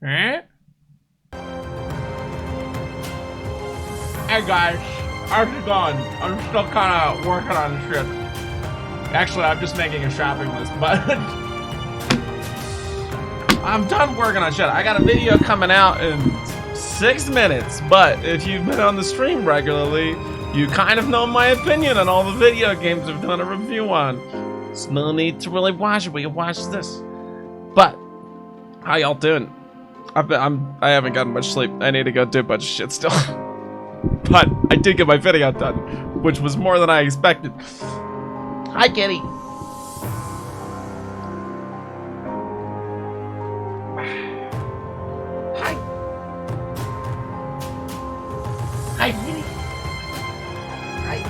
Huh? Hey guys, how's it going? I'm still kind of working on shit. Actually, I'm just making a shopping list, but I'm done working on shit. I got a video coming out in 6 minutes, but if you've been on the stream regularly, you kind of know my opinion on all the video games I've done a review on. There's no need to really watch it. We can watch this. But how y'all doing? I haven't gotten much sleep. I need to go do a bunch of shit still. But I did get my video done, which was more than I expected. Hi, kitty. Hi. Hi, kitty. Hi.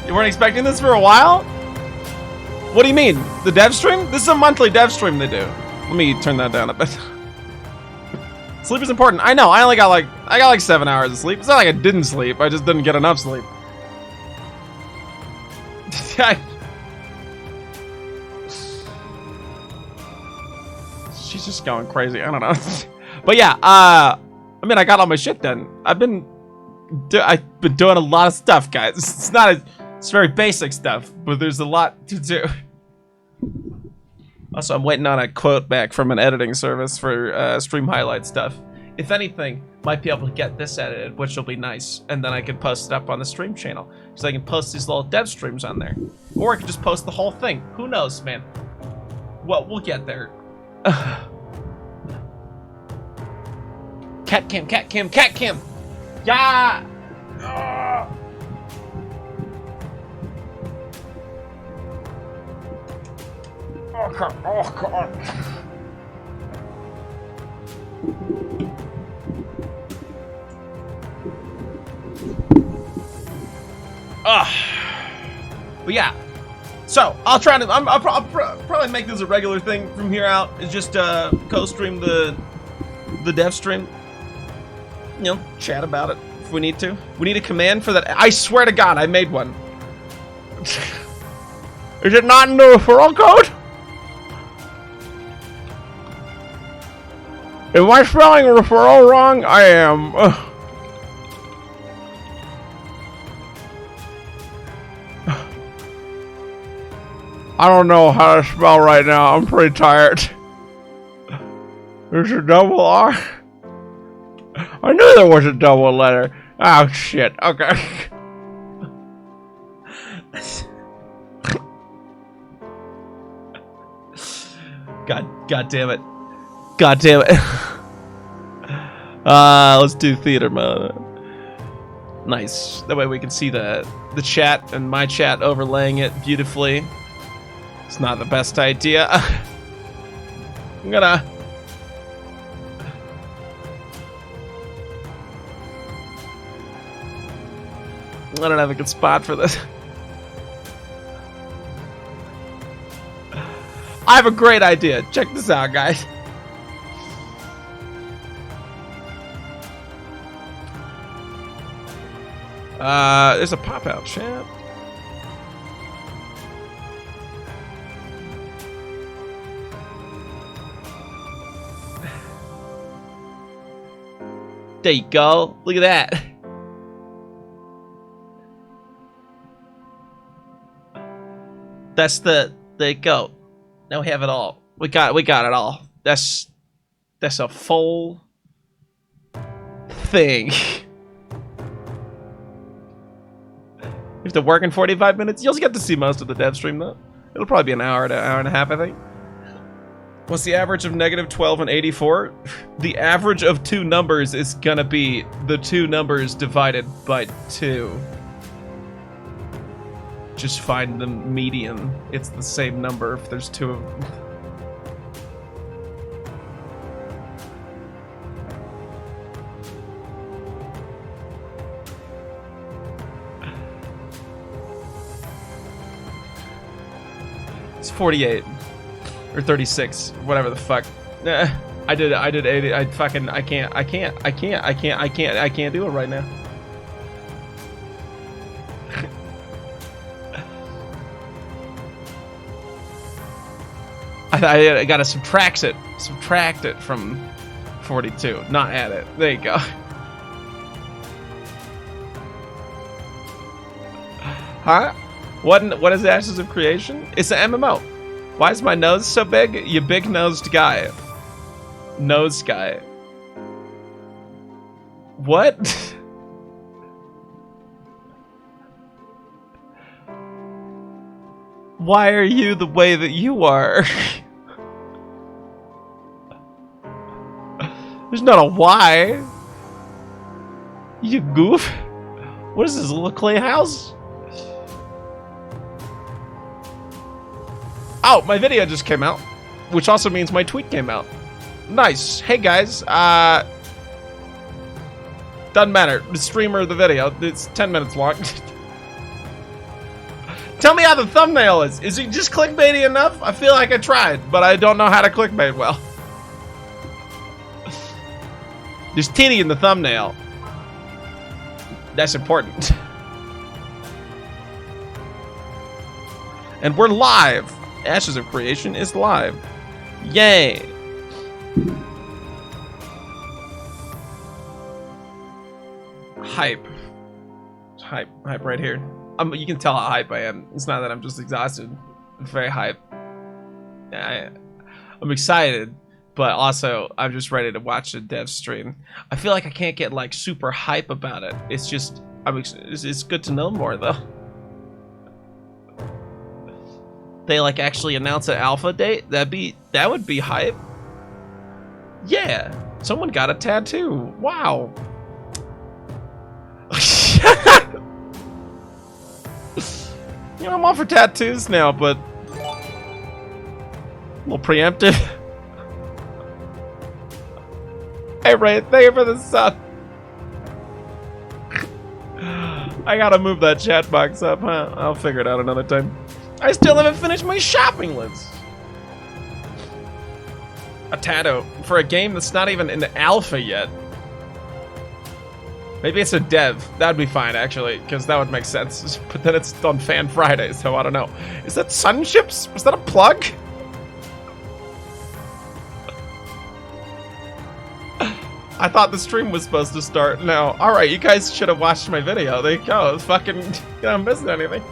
You weren't expecting this for a while? What do you mean? The dev stream? This is a monthly dev stream they do. Let me turn that down a bit. Sleep is important. I know, I got like 7 hours of sleep. It's not like I didn't sleep, I just didn't get enough sleep. She's just going crazy, I don't know. But yeah, I mean, I got all my shit done. I've been doing a lot of stuff, guys. It's very basic stuff, but there's a lot to do. Also, I'm waiting on a quote back from an editing service for stream highlight stuff. If anything, might be able to get this edited, which will be nice, and then I can post it up on the stream channel, so I can post these little dev streams on there, or I can just post the whole thing. Who knows, man? Well, we'll get there. Cat cam, cat cam, cat cam. Yeah. Oh god. Oh god. But yeah. So I'll try to. I'll probably make this a regular thing from here out. Is just co-stream the dev stream. You know, chat about it if we need to. We need a command for that. I swear to God, I made one. Is it not in the referral code? Am I spelling referral wrong? I am. I don't know how to spell right now. I'm pretty tired. There's a double R. I knew there was a double letter. Oh shit. Okay. God damn it. God damn it. Let's do theater mode. Nice. That way we can see the chat and my chat overlaying it beautifully. It's not the best idea. I'm gonna... I don't have a good spot for this. I have a great idea. Check this out, guys. There's a pop-out chat. There you go. Look at that. That's there you go. Now we have it all. We got it all. That's a full thing. You have to work in 45 minutes. You'll get to see most of the dev stream though. It'll probably be an hour to hour and a half, I think. What's the average of -12 and 84? The average of two numbers is gonna be the two numbers divided by 2. Just find the median. It's the same number if there's 2 of them. It's 48. Or 36. Whatever the fuck. I did 80. I can't do it right now. I gotta subtract it from 42, not add it. There you go. Huh? What is Ashes of Creation? It's an MMO. Why is my nose so big? You big-nosed guy. Nose guy. What? Why are you the way that you are? There's not a why. You goof. What is this, little clay house? Oh, my video just came out, which also means my tweet came out. Nice. Hey guys, doesn't matter. The streamer of the video, it's 10 minutes long. Tell me how the thumbnail is. Is it just clickbaity enough? I feel like I tried, but I don't know how to clickbait well. There's titty in the thumbnail. That's important. And we're live. Ashes of Creation is live. Yay. Hype right here. You can tell how hype I am. It's not that I'm just exhausted. I'm very hype. I'm excited, but also I'm just ready to watch the dev stream. I feel like I can't get like super hype about it. It's just it's good to know more though. They like actually announce an alpha date. That would be hype. Yeah, someone got a tattoo. Wow. You know, I'm all for tattoos now, but a little preemptive. Hey Ray, thank you for the sub. I gotta move that chat box up, huh? I'll figure it out another time. I still haven't finished my shopping list. A tattoo for a game that's not even in the alpha yet. Maybe it's a dev. That'd be fine, actually, because that would make sense. But then it's on Fan Friday, so I don't know. Is that Sunships? Was that a plug? I thought the stream was supposed to start. No. Alright, you guys should have watched my video. There you go. Fucking, you're not missing anything.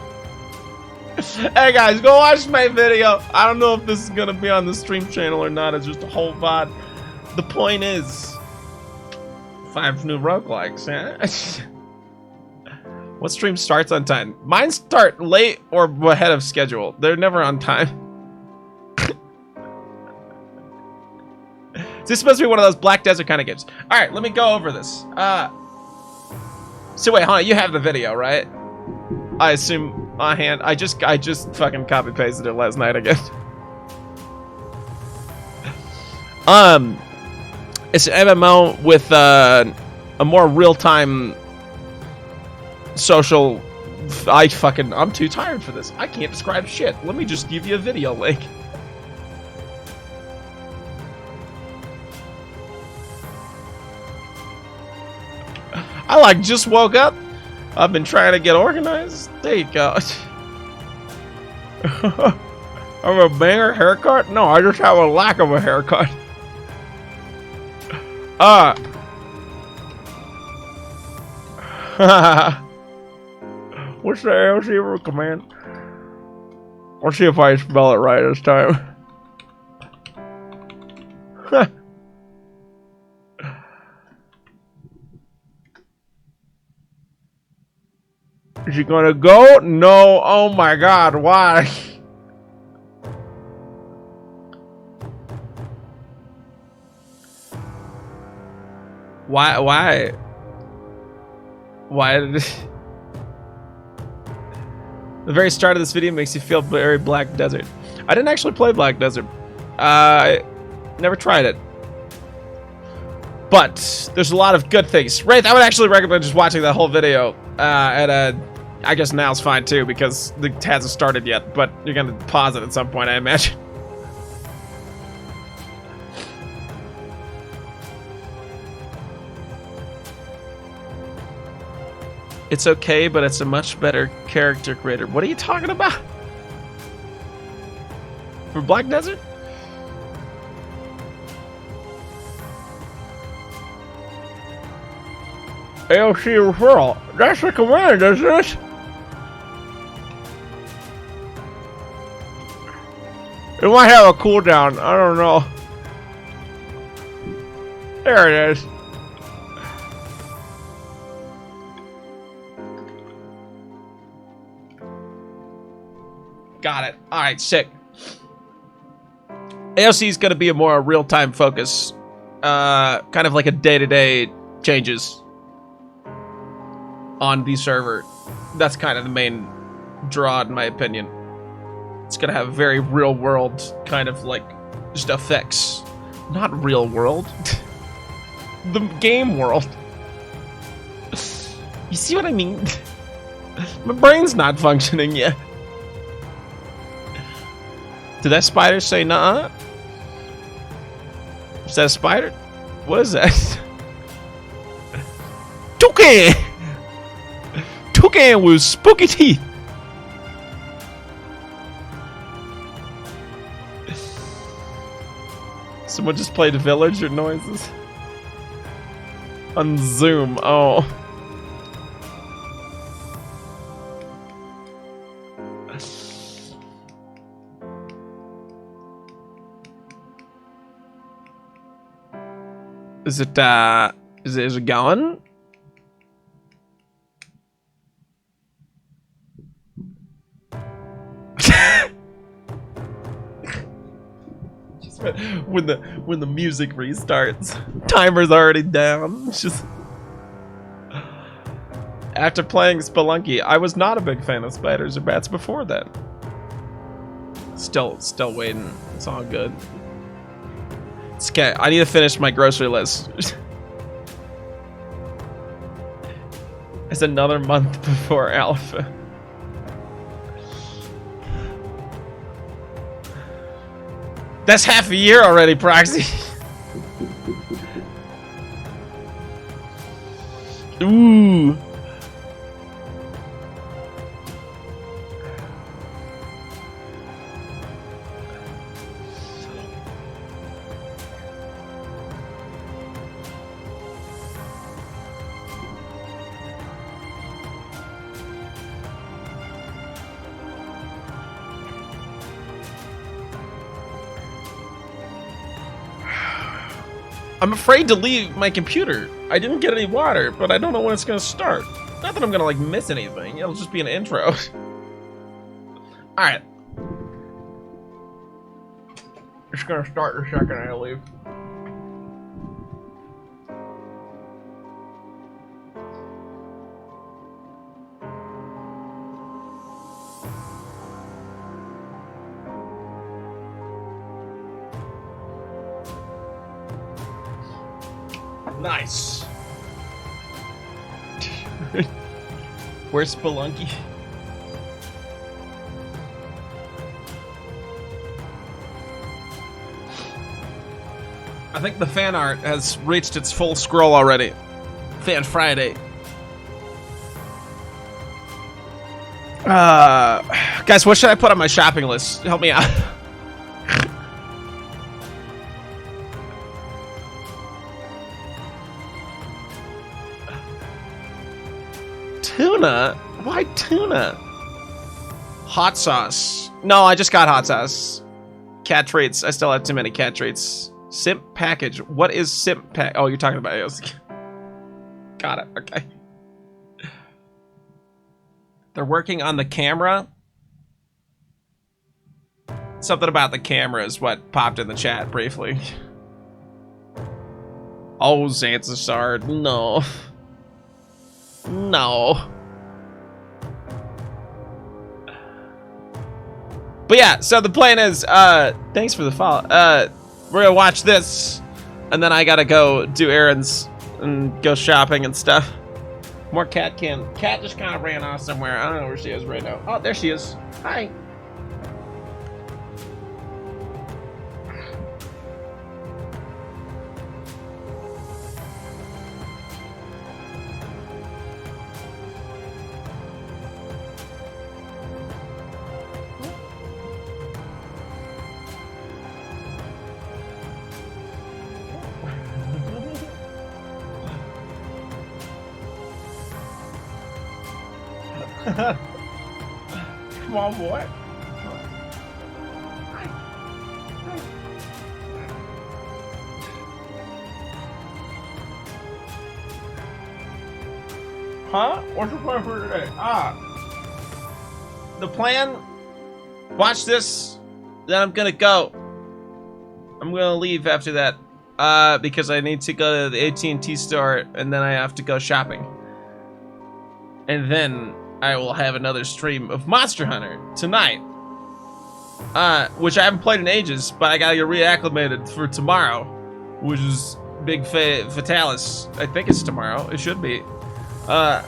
Hey guys, go watch my video. I don't know if this is gonna be on the stream channel or not. It's just a whole VOD. The point is, 5 new roguelikes, huh? What stream starts on time? Mine start late or ahead of schedule. They're never on time. This is supposed to be one of those Black Desert kind of games. Alright, let me go over this. So wait, hold on, you have the video, right? I assume hand. I just fucking copy pasted it last night again. It's an MMO with a more real-time social. I'm too tired for this. I can't describe shit. Let me just give you a video link. I like just woke up. I've been trying to get organized. There you go. I have a banger haircut? No, I just have a lack of a haircut. What's the AoC command? Let's see if I spell it right this time. Is she gonna go? No. Oh my god, why? Why did it... The very start of this video makes you feel very Black Desert. I didn't actually play Black Desert. I never tried it. But there's a lot of good things. Wraith, I would actually recommend just watching that whole video. I guess now's fine too, because the hasn't started yet, but you're gonna pause it at some point, I imagine. It's okay, but it's a much better character creator. What are you talking about? For Black Desert? AoC referral. That's the command, isn't it? It might have a cooldown. I don't know. There it is. Got it. All right, sick. AoC is going to be a more real-time focus, kind of like a day-to-day changes on the server. That's kind of the main draw, in my opinion. It's going to have very real-world kind of like just effects. Not real world. The game world. You see what I mean? My brain's not functioning yet. Did that spider say nuh-uh? Is that a spider? What is that? Toucan! Toucan with spooky teeth! Someone just played villager noises? On Zoom, oh. Is it going? Just when the music restarts, timer's already down. It's just after playing Spelunky, I was not a big fan of spiders or bats before that. Still waiting. It's all good. It's okay. I need to finish my grocery list. It's another month before Alpha. That's half a year already, Proxy. Ooh. I'm afraid to leave my computer. I didn't get any water, but I don't know when it's gonna start. Not that I'm gonna like miss anything. It'll just be an intro. All right. It's gonna start the second I leave. Nice. Where's Spelunky? I think the fan art has reached its full scroll already. Fan Friday. Guys, what should I put on my shopping list? Help me out. Tuna? Why tuna? Hot sauce. No, I just got hot sauce. Cat treats. I still have too many cat treats. Simp package. What is simp pack? Oh, you're talking about AoC. Got it. Okay. They're working on the camera. Something about the camera is what popped in the chat briefly. Oh, Xanthosard. No. No. But yeah, so the plan is, thanks for the follow. We're gonna watch this, and then I gotta go do errands and go shopping and stuff. More cat can. Cat just kind of ran off somewhere. I don't know where she is right now. Oh, there she is. Hi. Come on, boy. Huh? What's your plan for today? The plan. Watch this. Then I'm gonna go. I'm gonna leave after that. Because I need to go to the AT&T store, and then I have to go shopping. And then I will have another stream of Monster Hunter tonight. Which I haven't played in ages, but I gotta get reacclimated for tomorrow, which is Big Fatalis. I think it's tomorrow. It should be. Hi.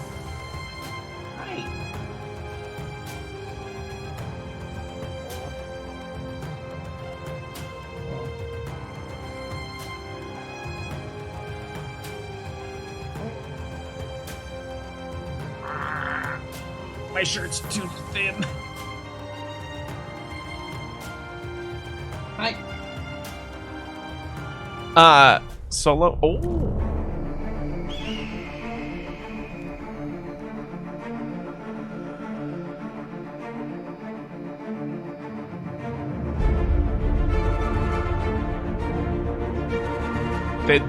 My shirt's too thin. Hi. Solo. Oh.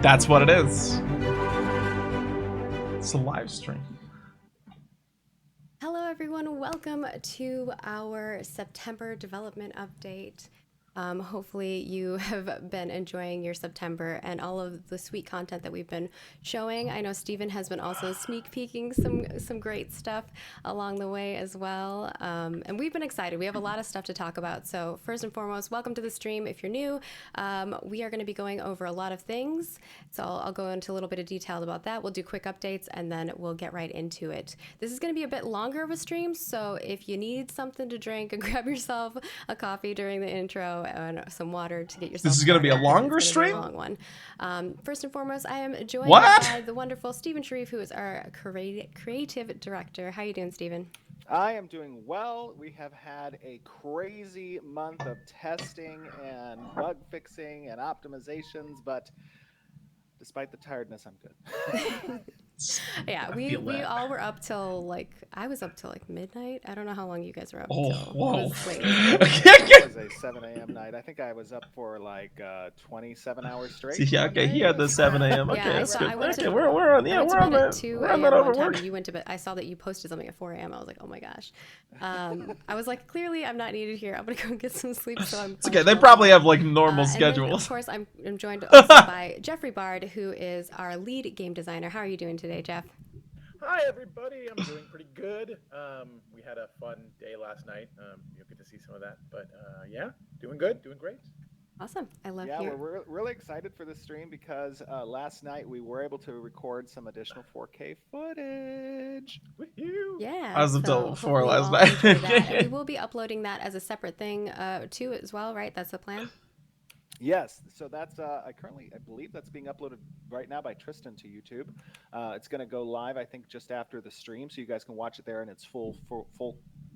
That's what it is. It's a live stream. Hello everyone, welcome to our September development update. Hopefully you have been enjoying your September and all of the sweet content that we've been showing. I know Steven has been also sneak peeking some great stuff along the way as well. And we've been excited. We have a lot of stuff to talk about. So first and foremost, welcome to the stream. If you're new, we are going to be going over a lot of things. So I'll go into a little bit of detail about that. We'll do quick updates and then we'll get right into it. This is going to be a bit longer of a stream. So if you need something to drink, grab yourself a coffee during the intro and some water to get yourself. This is going to be a longer stream? A long one. First and foremost, I am joined What? by the wonderful Stephen Sharif, who is our creative director. How you doing, Stephen? I am doing well. We have had a crazy month of testing and bug fixing and optimizations, but despite the tiredness, I'm good. Yeah, we all were up till I was up till midnight. I don't know how long you guys were up till. Whoa. It was late. It was a 7 a.m. night. I think I was up for 27 hours straight. Yeah, okay, he had the 7 a.m. Okay, Yeah, that's good. I went Okay, to- we're on that overwork. And you went to bed. I saw that you posted something at 4 a.m. I was like, oh my gosh. I was like, clearly I'm not needed here. I'm gonna go get some sleep. So I'm. It's okay. They probably have normal And schedules. then, of course, I'm joined also by Jeffrey Bard, who is our lead game designer. How are you doing today, Jeff? Hi everybody, I'm doing pretty good. We had a fun day last night. You'll get to see some of that, but yeah, doing good, doing great. Awesome. I love Yeah, hearing. we're really excited for this stream because last night we were able to record some additional 4K footage. Woohoo! Yeah. I was up till 4 hopefully last all night. enjoy that. And we will be uploading that as a separate thing too as well, right? That's the plan? Yes, so that's I believe that's being uploaded right now by Tristan to YouTube. It's going to go live, I think, just after the stream, so you guys can watch it there in its full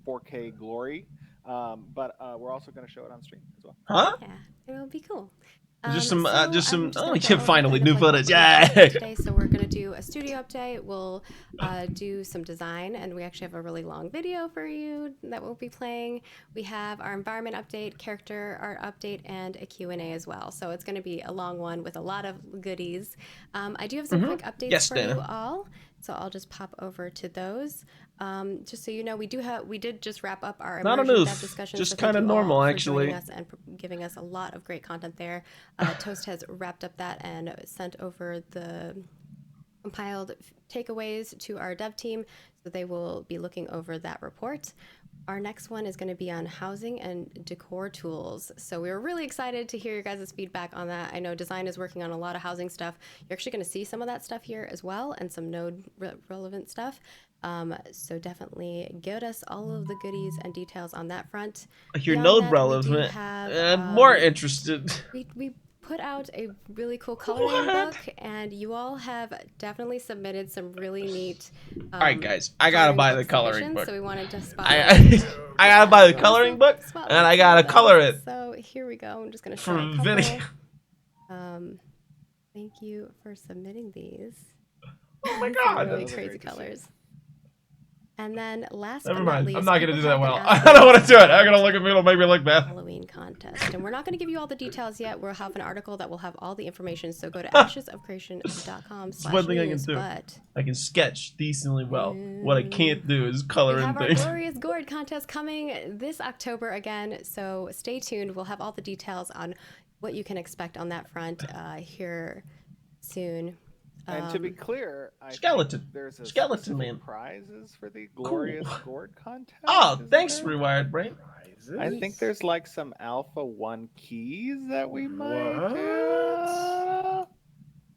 4K glory. But we're also going to show it on stream as well. Huh? Yeah, it'll be cool. Just some. Oh, we yeah, finally new footage. Yeah. Today, so we're gonna do a studio update. We'll do some design, and we actually have a really long video for you that we'll be playing. We have our environment update, character art update, and a Q&A as well. So it's gonna be a long one with a lot of goodies. I do have some quick updates for you all. So I'll just pop over to those. Just so you know, we did just wrap up our immersion dev discussion. Just so kind of normal, actually. us and giving us a lot of great content there. Toast has wrapped up that and sent over the compiled takeaways to our dev team, so they will be looking over that report. Our next one is going to be on housing and decor tools. So we were really excited to hear your guys' feedback on that. I know design is working on a lot of housing stuff. You're actually going to see some of that stuff here as well, and some node relevant stuff. So definitely give us all of the goodies and details on that front. Your Beyond node that, relevant. I'm more interested. We put out a really cool coloring book, and you all have definitely submitted some really neat. All right, guys, I gotta buy the coloring book. So we wanted to spot. I gotta buy the coloring book, and I gotta color it. So here we go. I'm just gonna show for a couple. video. Thank you for submitting these. Oh my god, Really those are crazy great to see. colors. And then last Never but not mind. least, I'm not gonna people do that have been well. I asking don't want to us do it. I'm gonna about look at me. It'll make me look bad. Halloween contest. And we're not going to give you all the details yet. We'll have an article that will have all the information. So go to ashesofcreation.com/news. One thing I can do. But I can sketch decently well. What I can't do is we color in have our things. glorious Gourd contest coming this October again. So stay tuned. We'll have all the details on what you can expect on that front here soon. And to be clear, I Skeleton. think there's a Skeleton specific man. prizes for the glorious Gourd contest. Oh, isn't thanks, there? Rewired Brain. I think there's like some Alpha 1 keys that we might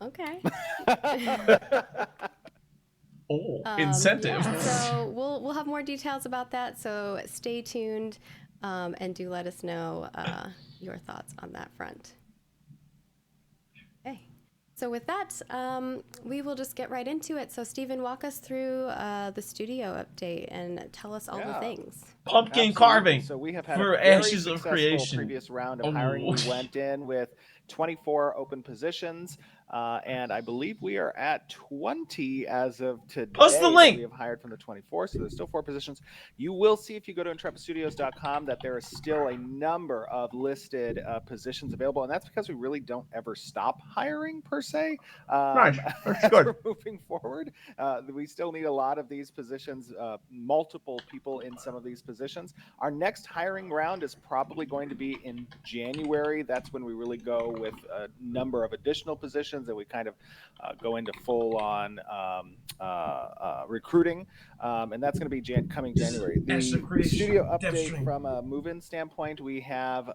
Okay. Oh, incentive. Yeah, so we'll have more details about that. So stay tuned, and do let us know your thoughts on that front. Okay. So with that, we will just get right into it. So Stephen, walk us through the studio update and tell us all the things. Pumpkin Absolutely. carving. So we have had for a very Ashes of successful Creation. previous round of hiring. Oh. We went in with 24 open positions, and I believe we are at 20 as of today. Post the that link. we have hired from the 24, so there's still 4 positions. You will see if you go to intrepidstudios.com that there is still a number of listed positions available, and that's because we really don't ever stop hiring per se. Nice. That's as good. we're moving forward. We still need a lot of these positions, multiple people in some of these positions. Our next hiring round is probably going to be in January. That's when we really go with a number of additional positions, and we kind of go into full-on recruiting, and that's going to be coming January. The studio update from a move-in standpoint, we have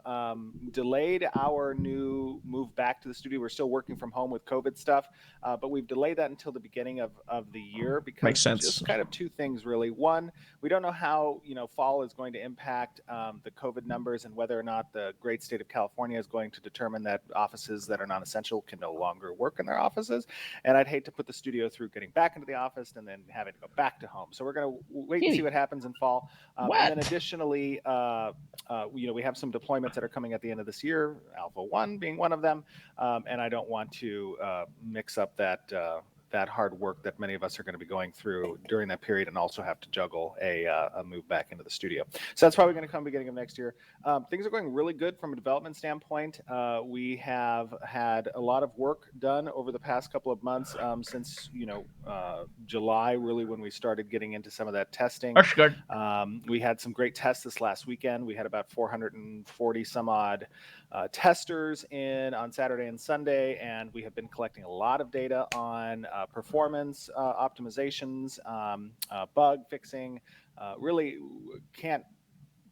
delayed our new move back to the studio. We're still working from home with COVID stuff, but we've delayed that until the beginning of the year because Makes sense. just kind of two things really. One, we don't know how fall is going to impact the COVID numbers and whether or not the great state of California is going to determine that offices that are non-essential can no longer work in their offices. And I'd hate to put the studio through getting back into the office and then having to go back to home. So we're going to wait and see what happens in fall. And then additionally, we have some deployments that are coming at the end of this year, Alpha 1 being one of them. And I don't want to mix up that hard work that many of us are going to be going through during that period and also have to juggle a move back into the studio. So that's probably going to come beginning of next year. Things are going really good from a development standpoint. We have had a lot of work done over the past couple of months since, July, really when we started getting into some of that testing. That's good. We had some great tests this last weekend. We had about 440 some odd testers in on Saturday and Sunday, and we have been collecting a lot of data on performance optimizations, bug fixing. Really can't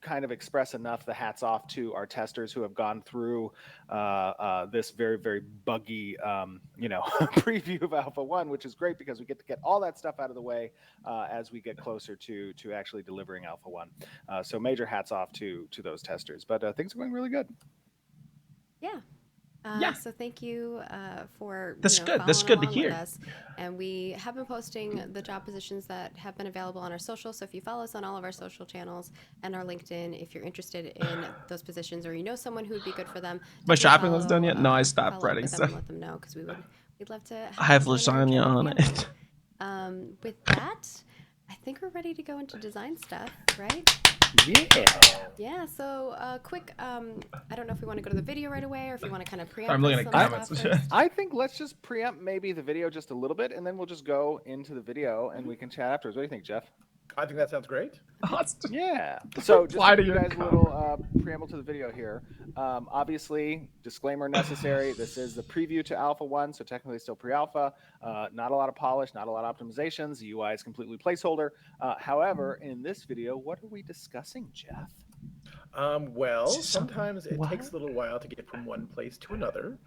kind of express enough the hats off to our testers who have gone through this very, very buggy, preview of Alpha 1, which is great because we get to get all that stuff out of the way as we get closer to actually delivering Alpha 1. So major hats off to those testers, but things are going really good. Yeah. So thank you for That's good. That's following good to along with hear. us. And we have been posting the job positions that have been available on our social. So if you follow us on all of our social channels and our LinkedIn, if you're interested in those positions or you know someone who would be good for them, My definitely shopping list done yet? No, I follow stopped up writing with them stuff. and let them know because we'd love to. I have you join our lasagna on family. it. With that, I think we're ready to go into design stuff, right? Yeah, so quick, I don't know if we want to go to the video right away or if you want to kind of preempt. I'm looking at some comments. stuff first. I think let's just preempt maybe the video just a little bit, and then we'll just go into the video and we can chat afterwards. What do you think, Jeff? I think that sounds great. Yeah. So just Reply to to give you your guys a little preamble to the video here. Obviously, disclaimer necessary. This is the preview to Alpha 1, so technically still pre-alpha. Not a lot of polish, not a lot of optimizations. The UI is completely placeholder. However, in this video, what are we discussing, Jeff? Well, sometimes it takes a little while to get from one place to another,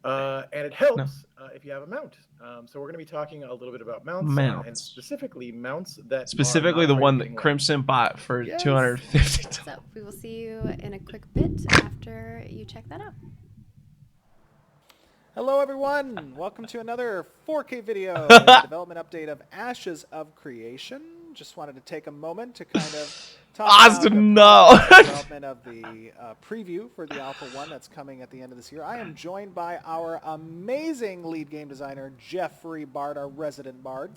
and it helps if you have a mount. So we're going to be talking a little bit about mounts. And specifically mounts that Specifically are the not one breaking that well. Crimson bought for $250. So we will see you in a quick bit after you check that out. Hello, everyone. Welcome to another 4K video and development update of Ashes of Creation. Just wanted to take a moment to kind of talk Austin, about the development of the preview for the Alpha 1 that's coming at the end of this year. I am joined by our amazing lead game designer, Jeffrey Bard, our resident bard.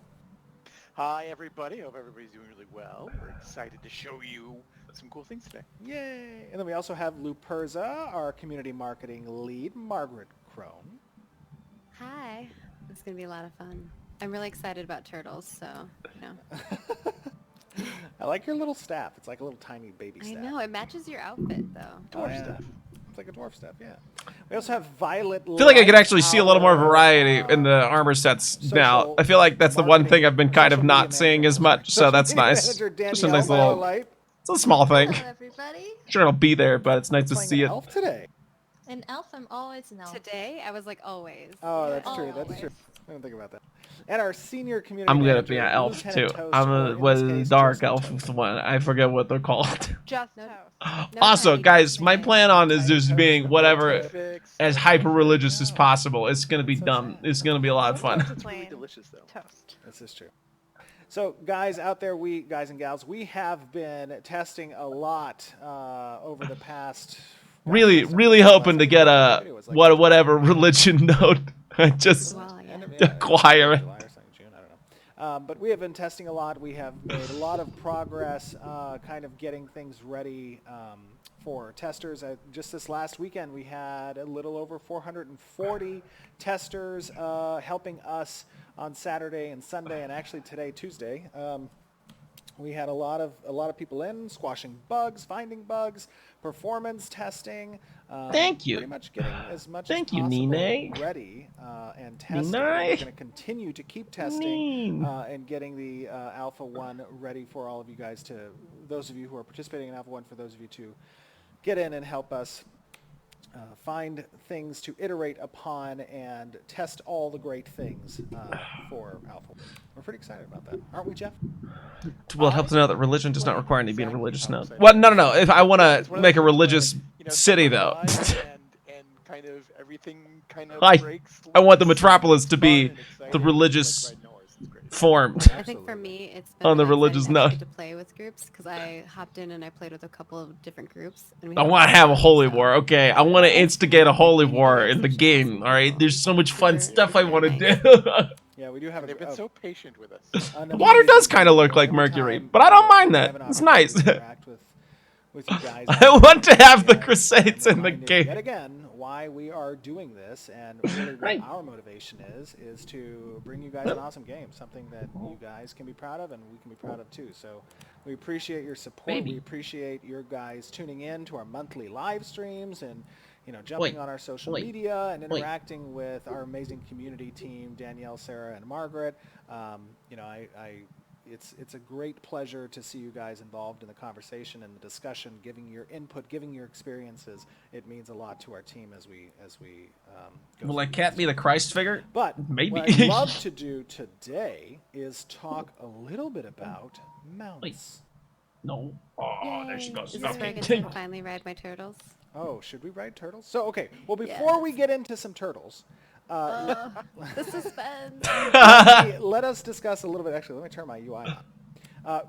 Hi, everybody. Hope everybody's doing really well. We're excited to show you some cool things today. Yay! And then we also have Luperza, our community marketing lead, Margaret Crone. Hi. It's going to be a lot of fun. I'm really excited about turtles, so, you know. I like your little staff. It's like a little tiny baby I staff. know. It matches your outfit, though. Dwarf stuff. It's like a dwarf staff, yeah. We also have Violet. I feel like I could actually see a little more variety in the armor sets now. I feel like that's the one thing I've been kind of not seeing as much, so that's nice. Just a nice little, it's a small thing. Hello, everybody. Sure, it'll be there, but it's nice to see it. Elf today. An elf, I'm always an elf. Today, I was like, always. Oh, that's true. That's true. I didn't think about that. And our senior community I'm gonna manager, be an elf Lieutenant too. Toast, I'm or a in was this case, dark Just elf Toast. one. I forget what they're called. Just No. toast. No Also, tiny guys, toast, my man. plan on is just being whatever Fix. as hyper religious as possible. It's gonna be dumb. It's gonna be a lot of fun. It's really delicious, though. Toast. This is true. So, guys out there, guys and gals, we have been testing a lot over the past. Really hoping to get a whatever religion node. Just Well, yeah. acquire it. July or something, June, I don't know. But we have been testing a lot. We have made a lot of progress, kind of getting things ready for testers. Just this last weekend, we had a little over 440 testers helping us on Saturday and Sunday, and actually today, Tuesday. We had a lot of people in, squashing bugs, finding bugs, performance testing. Thank you. Pretty much getting as much Thank as you, possible Nene. ready and testing. Nene. We're going to continue to keep testing Nene. and getting the Alpha 1 ready for all of you guys to, those of you who are participating in Alpha 1, for those of you to get in and help us find things to iterate upon and test all the great things for Alpha 1. We're pretty excited about that. Aren't we, Jeff? Well, it helps to know that religion does not require me to be in a religious node. Well, no. If I want to make a religious city, though, and kind of everything kind of breaks. I want the metropolis to be the religious formed. I think for me, it's been On the really religious exciting to node. get to play with groups because I hopped in and I played with a couple of different groups. And we I had want to lot have a of holy fun. war, okay? I want to instigate a holy war in the game, alright? There's so much fun stuff I want to do. Yeah, we do have They've been so patient with us. an The water does amazing kind of look community. like Every Mercury, time but I don't mind we that. have an It's opportunity nice. to interact with you guys. I want to have the And Crusades in the reminded game. Yet again, why we are doing this and really what Right. our motivation is to bring you guys an awesome game, something that you guys can be proud of and we can be proud of too. So we appreciate your support. Maybe. We appreciate your guys tuning in to our monthly live streams and jumping on our social media and interacting with our amazing community team, Danielle, Sarah, and Margaret. It's a great pleasure to see you guys involved in the conversation and the discussion, giving your input, giving your experiences. It means a lot to our team as we go Will through that cat this. be the Christ figure? But Maybe. what I'd love to do today is talk a little bit about mounts. No. Oh, there she goes. Is this where I get Okay. to finally ride my turtles? Oh, should we ride turtles? So, okay. Well, before we get into some turtles, The suspense. let us discuss a little bit. Actually, let me turn my UI on.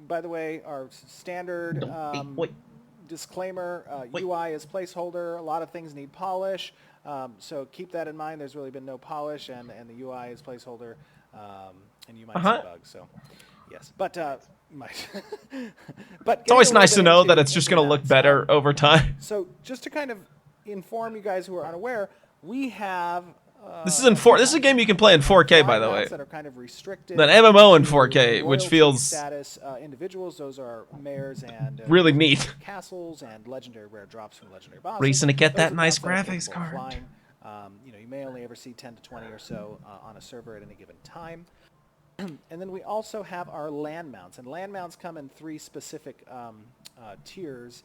By the way, our standard disclaimer, UI is placeholder. A lot of things need polish. So keep that in mind. There's really been no polish, and the UI is placeholder, and you might see bugs. So, yes. But, but It's always nice to know that it's just going to look better over time. So just to kind of inform you guys who are unaware, we have This is in 4. This is a game you can play in 4K, by the way. that are kind of restricted. That MMO in to 4K, which royalty feels status individuals. Those are mayors and really neat. castles and legendary rare drops from legendary bosses. Reason to get Those that are nice mounts that are graphics capable of card. flying. You may only ever see 10 to 20 or so on a server at any given time. And then we also have our land mounts, and land mounts come in 3 specific tiers.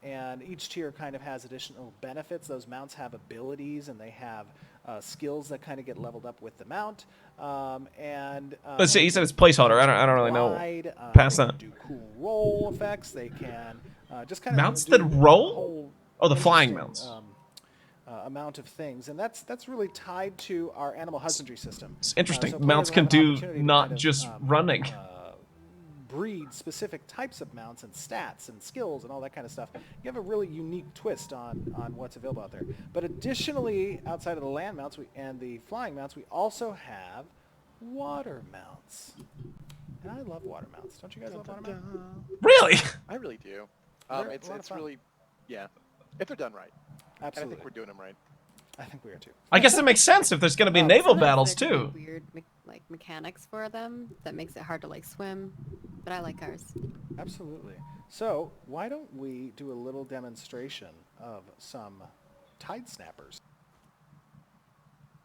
And each tier kind of has additional benefits. Those mounts have abilities, and they have skills that kind of get leveled up with the mount. But see, you said it's placeholder. I don't really know. Past they that. can do cool roll effects. They can just kind of Mounts do that a roll? whole Oh, the flying interesting, mounts. Amount of things, and that's really tied to our animal husbandry system. It's interesting. So Mounts players can will have an do opportunity to not kind of, just running. Breed specific types of mounts and stats and skills and all that kind of stuff. You have a really unique twist on what's available out there. But additionally, outside of the land mounts and the flying mounts, we also have water mounts. And I love water mounts. Don't you guys love water mounts? Really? I really do. They're a It's lot of fun. really, yeah, if they're done right. And I Absolutely. think we're doing them right. I think we are too. I guess it makes sense if there's gonna be naval Sometimes battles there can too. be weird like mechanics for them that makes it hard to like swim, but I like ours. Absolutely. So why don't we do a little demonstration of some tide snappers?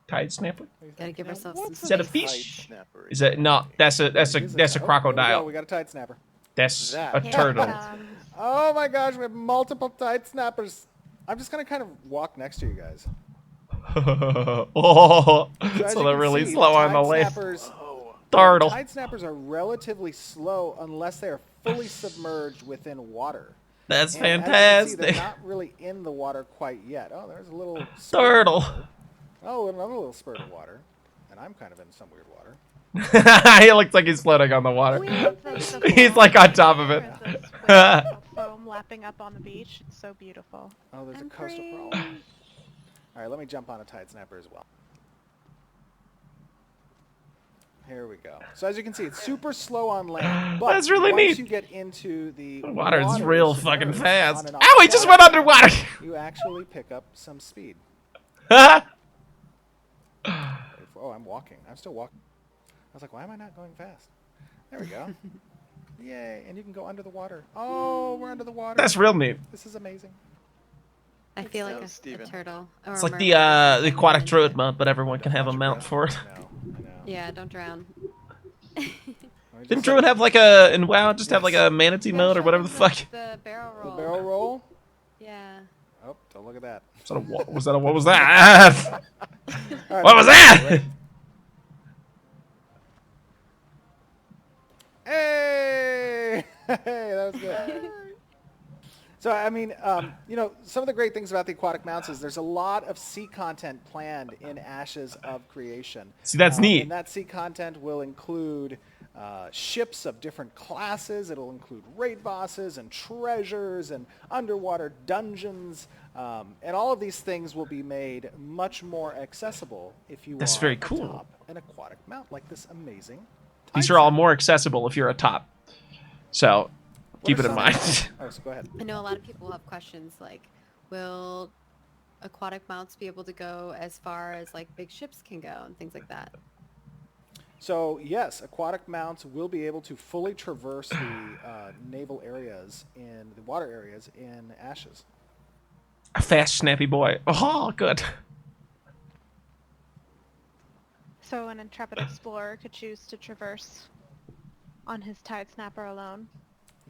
Tide snapper? What do you Gotta think? give Yeah, ourselves what's some Is that a space. fish? Tide snapper. Is that no? That's a It is that's a oh, there we go. crocodile. We got a tide snapper. That's That. a turtle. Oh my gosh, we have multiple tide snappers. I'm just gonna kind of walk next to you guys. Oh, as so you they're can really see, slow on the tide left. snappers- Turtle. Tide snappers are relatively slow unless they are fully submerged within water. That's And as you can see, fantastic. they're not really in the water quite yet. Oh, there's a little spurt of Turtle. water. Oh, another little spurt of water. And I'm kind of in some weird water. He looks like he's floating on the water. We love the He's like on top of it. There's this wave of foam lapping up on the beach. It's so beautiful. Oh, there's I'm a coastal free. crawl. All right, let me jump on a tide snapper as well. Here we go. So as you can see, it's super slow on land. But That's really once neat. you get into the Water is water real submerged fucking on fast. and Ow, off he just water, went underwater. You actually pick up some speed. Oh, Oh, I'm walking. I'm still walking. I was like, why am I not going fast? There we go. Yay, and you can go under the water. Oh, we're under the water. that's real neat. This is amazing. I feel like So, a Steven. turtle. Or It's a like mermaid the or something aquatic into druid it. mount, but everyone can have a mount for it. I know. Yeah, don't drown. Let me Didn't just- druid have like a in WoW just have like a manatee mode or whatever the fuck? The barrel The roll. barrel roll? Yeah. Oh, don't look at that. Was that a, what was that? What was that? All right, What was that? Hey! Hey, that was good. So, I mean, you know, some of the great things about the aquatic mounts is there's a lot of sea content planned in Ashes of Creation. See, that's neat. And that sea content will include ships of different classes. It'll include raid bosses and treasures and underwater dungeons. And all of these things will be made much more accessible if you That's are very cool. atop an aquatic mount like this amazing. These are all more accessible if you're a top. So keep are it in some- mind. Oh, so go ahead. I know a lot of people have questions like, will aquatic mounts be able to go as far as like big ships can go and things like that? So yes, aquatic mounts will be able to fully traverse the naval areas in the water areas in Ashes. A fast, snappy boy. Oh, good. So an intrepid explorer could choose to traverse on his tide snapper alone.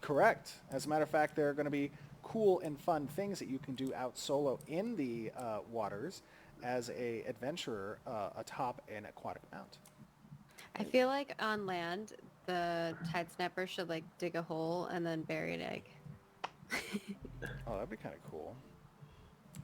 Correct. As a matter of fact, there are going to be cool and fun things that you can do out solo in the waters as a adventurer atop an aquatic mount. I feel like on land, the tide snapper should like dig a hole and then bury an egg. Oh, that'd be kind of cool.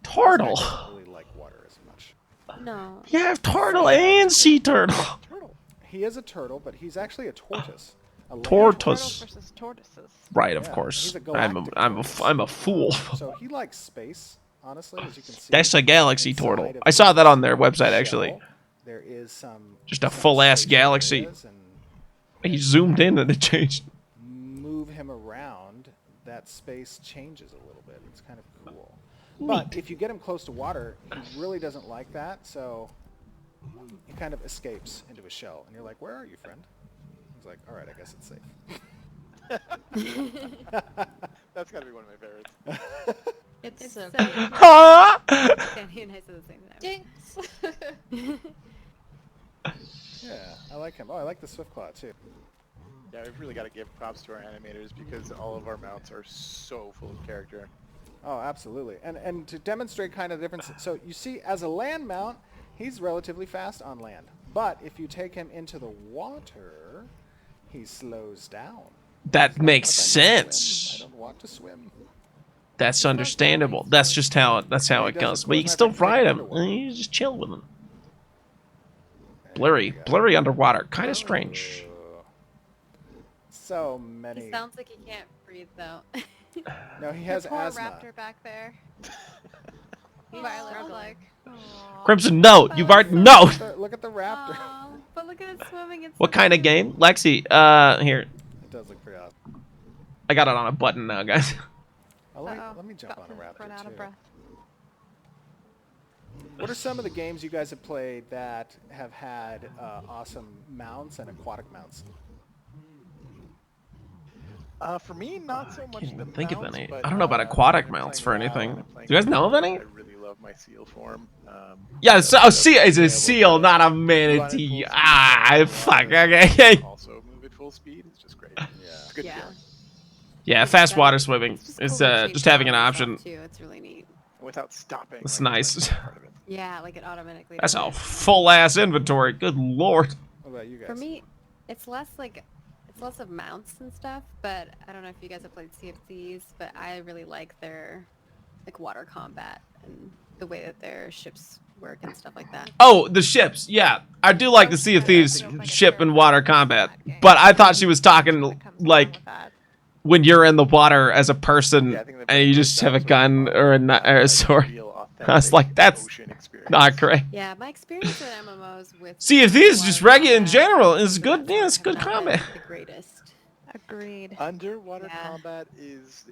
Turtle. I don't really like water as much. No. You have turtle and sea turtle. Turtle. He is a turtle, but he's actually a tortoise. A land Tortoise. Turtles versus tortoises. Right, of Yeah, course. he's a I'm galactic a tortoise. I'm a fool. So he likes space, honestly, as you can see. That's a galaxy inside turtle. of I saw his that on their website actually. shell. There is some Just a some full-ass space galaxy. areas, and He zoomed in and it changed. move him around, that space changes a little bit. It's kind of cool. But if you get him close to water, he really doesn't like that, so he kind of escapes into his shell. And you're like, where are you, friend? He's like, all right, I guess it's safe. That's got to be one of my favorites. It's so so cute. Huh? Sandy and I said the same thing. Jinx. Yeah, I like him. Oh, I like the Swiftclaw, too. Yeah, we've really got to give props to our animators because all of our mounts are so full of character. Oh, absolutely. And to demonstrate kind of the difference, so you see, as a land mount, he's relatively fast on land. But if you take him into the water, he slows down. That makes But I don't sense. swim. I don't want to swim. That's understandable. That's just how it goes. But you can still ride him. You just chill with him. Blurry underwater, kind of strange. So many. He sounds like he can't breathe though. No, he has Poor asthma. raptor back there. He's Violet was struggling. like, "Aw." Crimson, no, you've already no. Look at the raptor. Aw. But look at it swimming. It's What so kind of cute. game? Lexi, here. It does look pretty awesome. I got it on a button now, guys. Oh, let Uh-oh. me jump About on a to raptor run out of too. breath. What are some of the games you guys have played that have had awesome mounts and aquatic mounts? For me, not so much Can't the even think of mounts, any. but, I don't know about when aquatic I'm mounts playing for WoW and anything. I'm playing Do you guys know of Gourd, any? I really love my seal form. Yeah, so so, sea is being a able seal, to not a run at manatee. full speed Ah, down the fuck. water and Okay. also move at full speed is just great. Yeah. It's a good Yeah. feeling. Yeah, It's fast better- water swimming it's is cool to change just the having an elements option. off, too. It's really neat. Without stopping. That's like, nice. the best part of it. Yeah, like it automatically. That's does a it. full ass inventory. Good lord. What about you guys? For me, it's less of mounts and stuff, but I don't know if you guys have played Sea of Thieves, but I really like their like water combat and the way that their ships work and stuff like that. Oh, the ships. Yeah, I do like the Sea of Thieves Feels like a ship and water combat. that game. But I thought she was talking That comes along like with that. when you're in the water as a person Yeah, I think and you just have a gun or a sword. I was like, that's not correct. Yeah, my experience with MMOs with Sea of Thieves, water just regular in combat general, is and good. that Yeah, sort it's have good not been combat. The greatest. Agreed. Underwater Yeah. combat is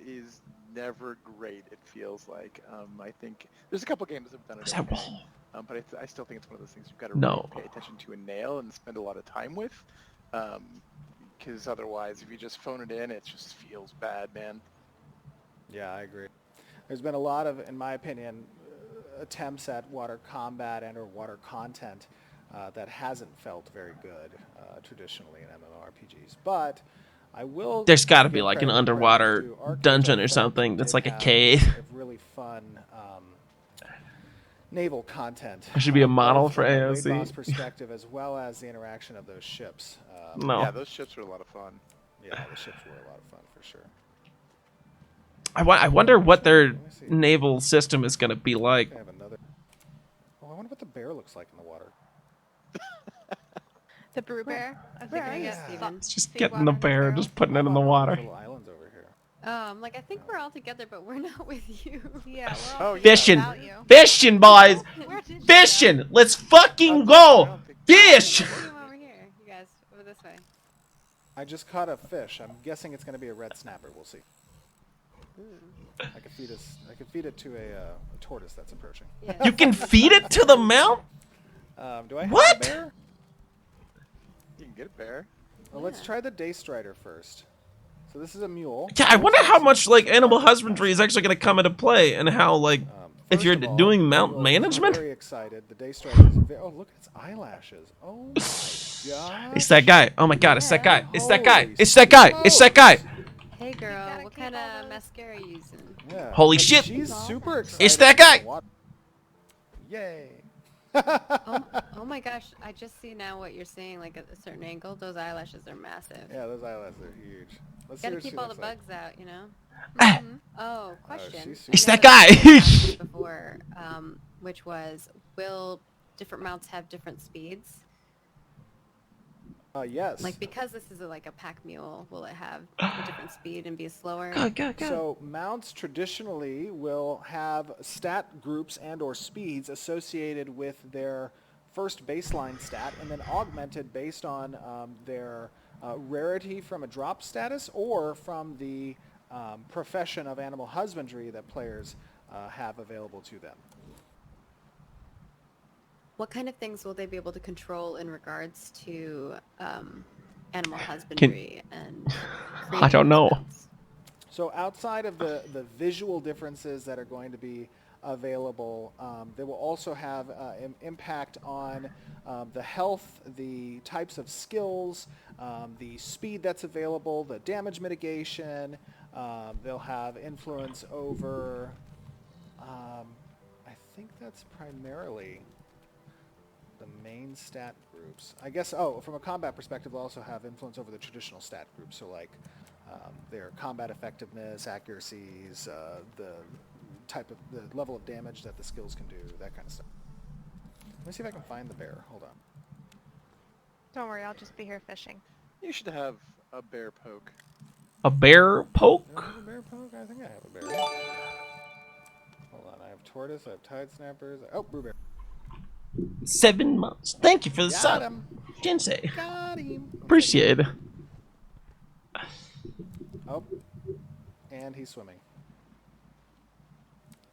never great. It feels like. I think there's a couple games that have done it. Where's that okay, wall? but I still think it's one of those things you've got to No. really pay attention to and nail and spend a lot of time with. Because otherwise, if you just phone it in, it just feels bad, man. Yeah, I agree. There's been a lot of, in my opinion, attempts at water combat and or water content that hasn't felt very good traditionally in MMORPGs. But I will. There's got to be give like an credit where underwater credit's due. Arcade, dungeon I or felt, something that's did like a have cave. really fun naval content. There should be a model both for from a raid AoC. boss perspective as well as the interaction of those ships. No. Yeah, those ships are a lot of fun. Yeah, the ships were a lot of fun for sure. I wonder what their Let me see. naval system is going to be like. I have another. Oh, I wonder what the bear looks like in the water. The brew bear. I was thinking Yeah. Steven. It's just Sea getting the water in bear, barrel. just putting it How in the about all these water. Little islands over here. Like I think we're all together, but we're not with you. Yeah, we're all Oh, yeah. Fishing. without you. Fishing, boys. Where did you go? Fishing. Let's fucking I go. don't think- Fish. Come over here, you guys. Over this way. I just caught a fish. I'm guessing it's going to be a red snapper. We'll see. I could feed it to a tortoise that's approaching. Yeah. You can feed it to the mount? Do I have What? a bear? You can get a bear. Well, let's try the day strider first. So this is a mule. Yeah, I wonder how much like animal husbandry is actually going to come into play and how like if First you're of all, doing mount mule is management. Very excited. The day strider is oh, look at its eyelashes. Oh my god. It's that guy. Oh my god, it's that guy. It's that guy. Holy It's that guy. It's that guy. Hey girl, gotta what keep kind all of those- mascara you using? Yeah. Holy but shit. She's super excited. It's that guy. in the water. Yay. Oh my gosh, I just see now what you're saying, like at a certain angle. Those eyelashes are massive. Yeah, those eyelashes are huge. Let's see Gotta what she keep all the looks like. bugs out, you know? Ah, Oh, question. she's super It's I know that guy. we asked this before, which was, will different mounts have different speeds? Yes. Like, because this is like a pack mule, will it have a different speed and be slower? Go. So mounts traditionally will have stat groups and or speeds associated with their first baseline stat and then augmented based on their rarity from a drop status or from the profession of animal husbandry that players have available to them. What kind of things will they be able to control in regards to animal husbandry and I don't know. mounts? So outside of the visual differences that are going to be available, they will also have an impact on the health, the types of skills, the speed that's available, the damage mitigation. They'll have influence over, I think that's primarily the main stat groups. I guess, from a combat perspective, they'll also have influence over the traditional stat groups. So like their combat effectiveness, accuracies, the level of damage that the skills can do, that kind of stuff. Let me see if I can find the bear. Hold on. Don't worry, I'll just be here fishing. You should have a bear poke. A bear Do I poke? have a bear poke? I think I have a bear. Hold on. I have tortoise. I have tide snappers. Oh, brew bear. 7 months. Thank you for the Got sub. him. Jinsei. Got him. Appreciate it. Oh, and he's swimming.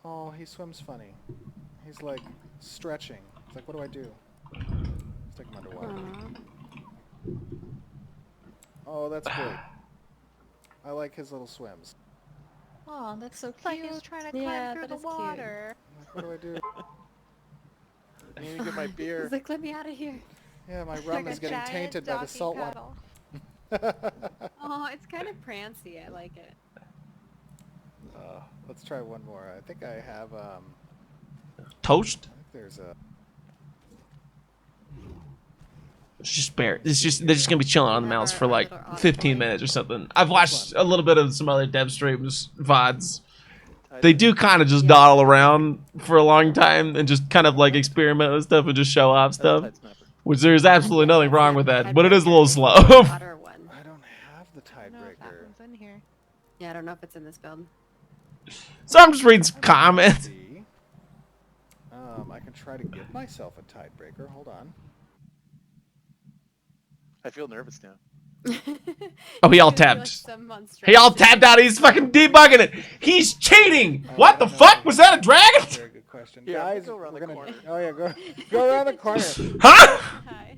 Oh, he swims funny. He's like stretching. It's like, what do I do? Let's take him underwater. Oh, that's great. I like his little swims. Oh, that's so It's like cute. he's trying to Yeah, climb through that the is cute. water. Like, what do I do? I need to get my beer. He's like, let me out of here. Yeah, my Like rum a is getting giant tainted by the doggy salt water. paddle. Oh, it's kind of prancy. I like it. Let's try one more. I think I have, Toast. I think there's a... It's just bare. It's just they're just gonna be chilling on the mounts for like Our little 15 auditory. minutes or something. I've watched a little bit of some other dev streams, VODs. They do kind of just Yeah. dawdle around for a long time and just kind of like experiment with stuff and just show off stuff. Which there's absolutely nothing wrong with that, but it is a little slow. Water one. I don't have the I don't know if that tiebreaker. one's in here. Yeah, I don't know if it's in this build. So I'm just reading some comments. See. I can try to give myself a tiebreaker. Hold on. I feel nervous now. Oh, he all It's gonna be tapped. some monstrosity. He all tapped out. He's fucking debugging it. He's cheating. Oh, What the no. fuck? Was that a dragon? Very good question. Here, I'm gonna Guys, go around we're the gonna... corner. Oh, yeah, go around the corner. Huh? Hi.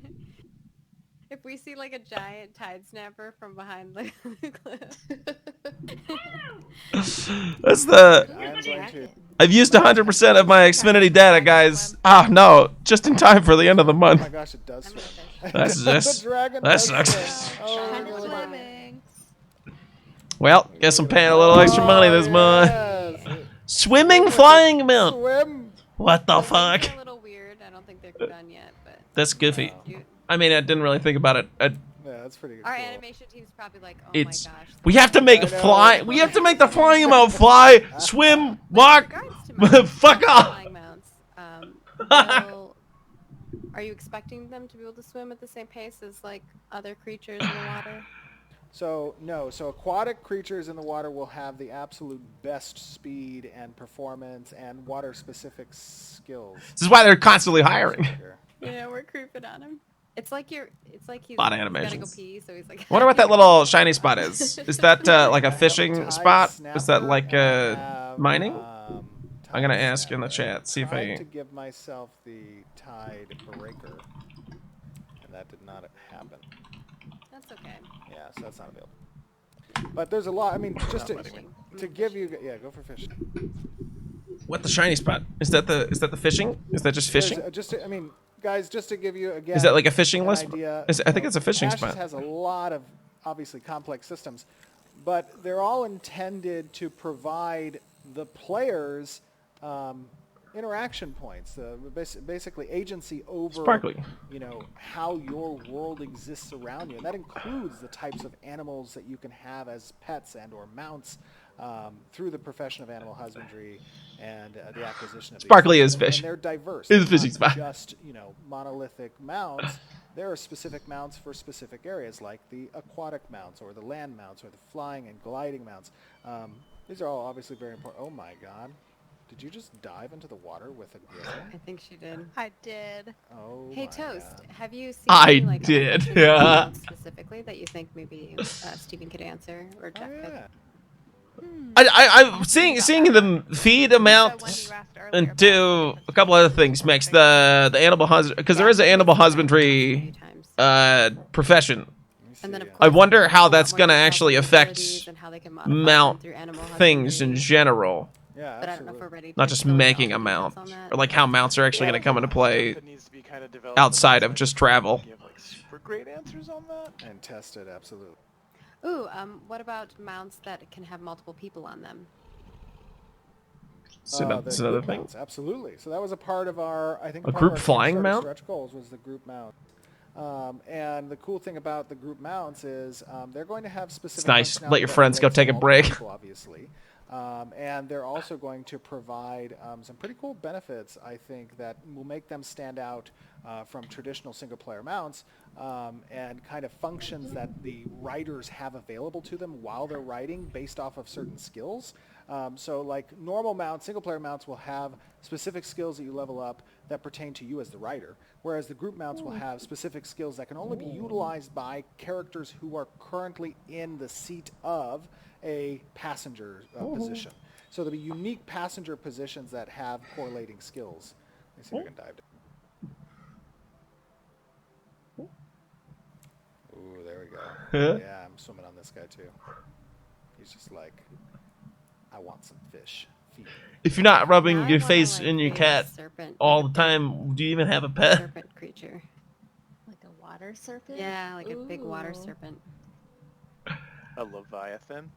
If we see like a giant tide snapper from behind the cliff. That's the... I'm going to... I've used 100% of my Xfinity data, guys. Ah, no. Just in time for the end of the Oh month. my gosh, it does I'm swim. gonna That's The just... dragon that does sucks. swim. Oh, And we're it's gonna- swimming. Well, guess I'm paying a little extra money this month. Yes. Swimming flying mount. Swim. What the Things fuck? are a little weird. I don't think they're done yet, but That's goofy. cute. I mean, I didn't really think about it. Yeah, that's pretty good. Our cool. animation team's probably like, oh It's... my gosh. We have to make I know. fly... We have to make the flying mount fly, swim, walk. Fuck off. Flying mounts. Are you expecting them to be able to swim at the same pace as like other creatures in the water? So no, so aquatic creatures in the water will have the absolute best speed and performance and water-specific skills. This is why they're constantly hiring. Yeah, we're creeping on him. It's like he's Lot of he's gotta go animations. pee, so he's like. I wonder what that little shiny spot is. Is that like a fishing Tide spot? Is that snapper, like and I have, mining? I'm gonna tide ask in the snapper. chat, see if Tried I- to give myself the tide breaker, and that did not happen. That's okay. Yeah, so that's not available. But there's a lot. I mean, just to Fishing. give you, yeah, go for fishing. What the shiny spot? Is that the fishing? Is that just fishing? There's, just to, I mean, guys, just to give you again. Is that like a fishing an list? idea, I think it's a fishing Ashes spot. has a lot of obviously complex systems, but they're all intended to provide the players interaction points, basically agency over Sparkly. you know, how your world exists around you, and that includes the types of animals that you can have as pets and or mounts through the profession of animal husbandry and the acquisition of these Sparkly things. is fish. And they're diverse. Is a They're fishing not spot. just, you know, monolithic mounts. There are specific mounts for specific areas, like the aquatic mounts or the land mounts or the flying and gliding mounts. These are all obviously very important. Oh my god. Did you just dive into the water with a griffin? I think she did. I did. Oh Hey my Toast, God. have you seen I any, like, other did, questions yeah. about specifically that you think maybe Steven could answer or Oh Jack could? yeah. I'm seeing them feed That one amount you asked earlier and about do a couple other things. Mix the animal husband because there is an animal husbandry profession. Let me And then see, of I course, wonder there's a how lot that's more gonna details actually on affect abilities and how they can modify them mount through animal things in husbandry. general, Yeah, But I don't know if we're absolutely. ready. not to just go into making all a the mount details on that. or like how mounts are actually Yeah, gonna come into stuff play that needs to be kind of developed outside on of the just side. travel. Do you have like super great answers on that? And tested, absolutely. Ooh, what about mounts that can have multiple people on them? So The that's another group thing. mounts, absolutely. So that was a part of our, I think, A part group of our flying Kickstarter mount? stretch goals was the group mount. And the cool thing about the group mounts is they're going to have specific. nice. functionality Let your that friends go relates to take a multiple break. people, obviously. And they're also going to provide some pretty cool benefits, I think, that will make them stand out from traditional single-player mounts and kind of functions that the writers have available to them while they're writing based off of certain skills. So like normal mounts, single player mounts will have specific skills that you level up that pertain to you as the rider, whereas the group mounts will have specific skills that can only be utilized by characters who are currently in the seat of a passenger position. So there'll be unique passenger positions that have correlating skills. Let me see if I can dive down. Ooh, there we go. Yeah, I'm swimming on this guy too. He's just like, I want some fish. Feed me. If you're not rubbing I your wanna, face like, in your be a cat serpent, all like the time, do you even have a pet? serpent creature. Like a water serpent? Yeah, like a big water Ooh. serpent. A leviathan.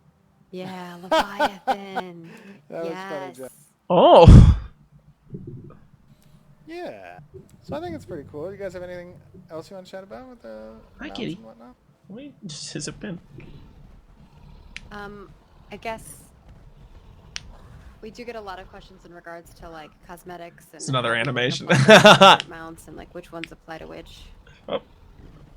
Yeah, Leviathan. That was funny, Yes. Jeff. Oh. Yeah. So I think it's pretty cool. You guys have anything else you want to chat about with the Hi, mounts kitty. and whatnot? Wait, just his pin. I guess we do get a lot of questions in regards to like cosmetics and It's another how people can animation. apply different mounts and like which ones apply to which. Oh.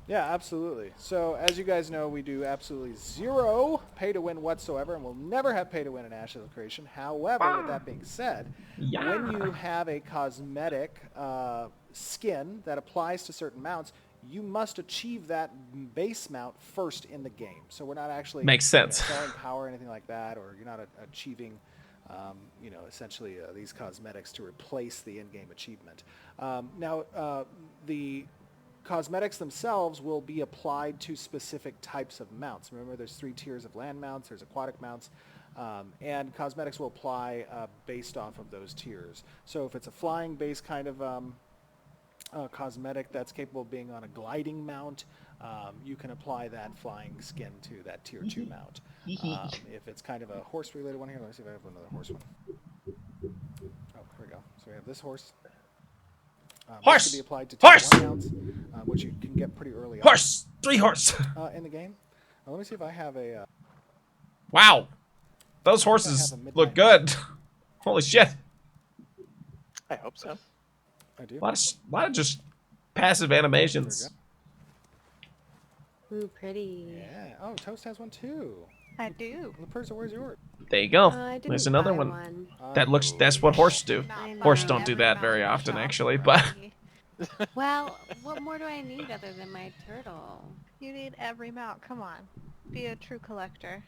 Yeah, absolutely. So as you guys know, we do absolutely zero pay to win whatsoever, and we'll never have pay to win in Ashes of Creation. However, with that being said, when you have a cosmetic skin that applies to certain mounts, you must achieve that base mount first in the game. So we're not actually Makes sense. selling power or anything like that, or you're not achieving essentially these cosmetics to replace the in-game achievement. Now, the cosmetics themselves will be applied to specific types of mounts. Remember, there's 3 tiers of land mounts, there's aquatic mounts, and cosmetics will apply based off of those tiers. So if it's a flying base kind of cosmetic that's capable of being on a gliding mount, you can apply that flying skin to that tier 2 mount. If it's kind of a horse related one here, let me see if I have another horse one. Oh, here we go. So we have this horse. Horse! This can be applied to tier Horse! 1 mounts, which you can get pretty early Horse! 3 horse! on in the game. Let me see if I have a... Wow. Those horses look good. Holy shit. I hope so. I do. A lot of just passive animations. Ooh, pretty. Yeah. Oh, Toast has one too. I do. LaPerza, where's yours? There you go. I didn't There's another buy one. That's what horses do. Not Horses buying don't do every that mount very in the often, shop actually, but... already. Well, what more do I need other than my turtle? You need every mount. Come on. Be a true collector.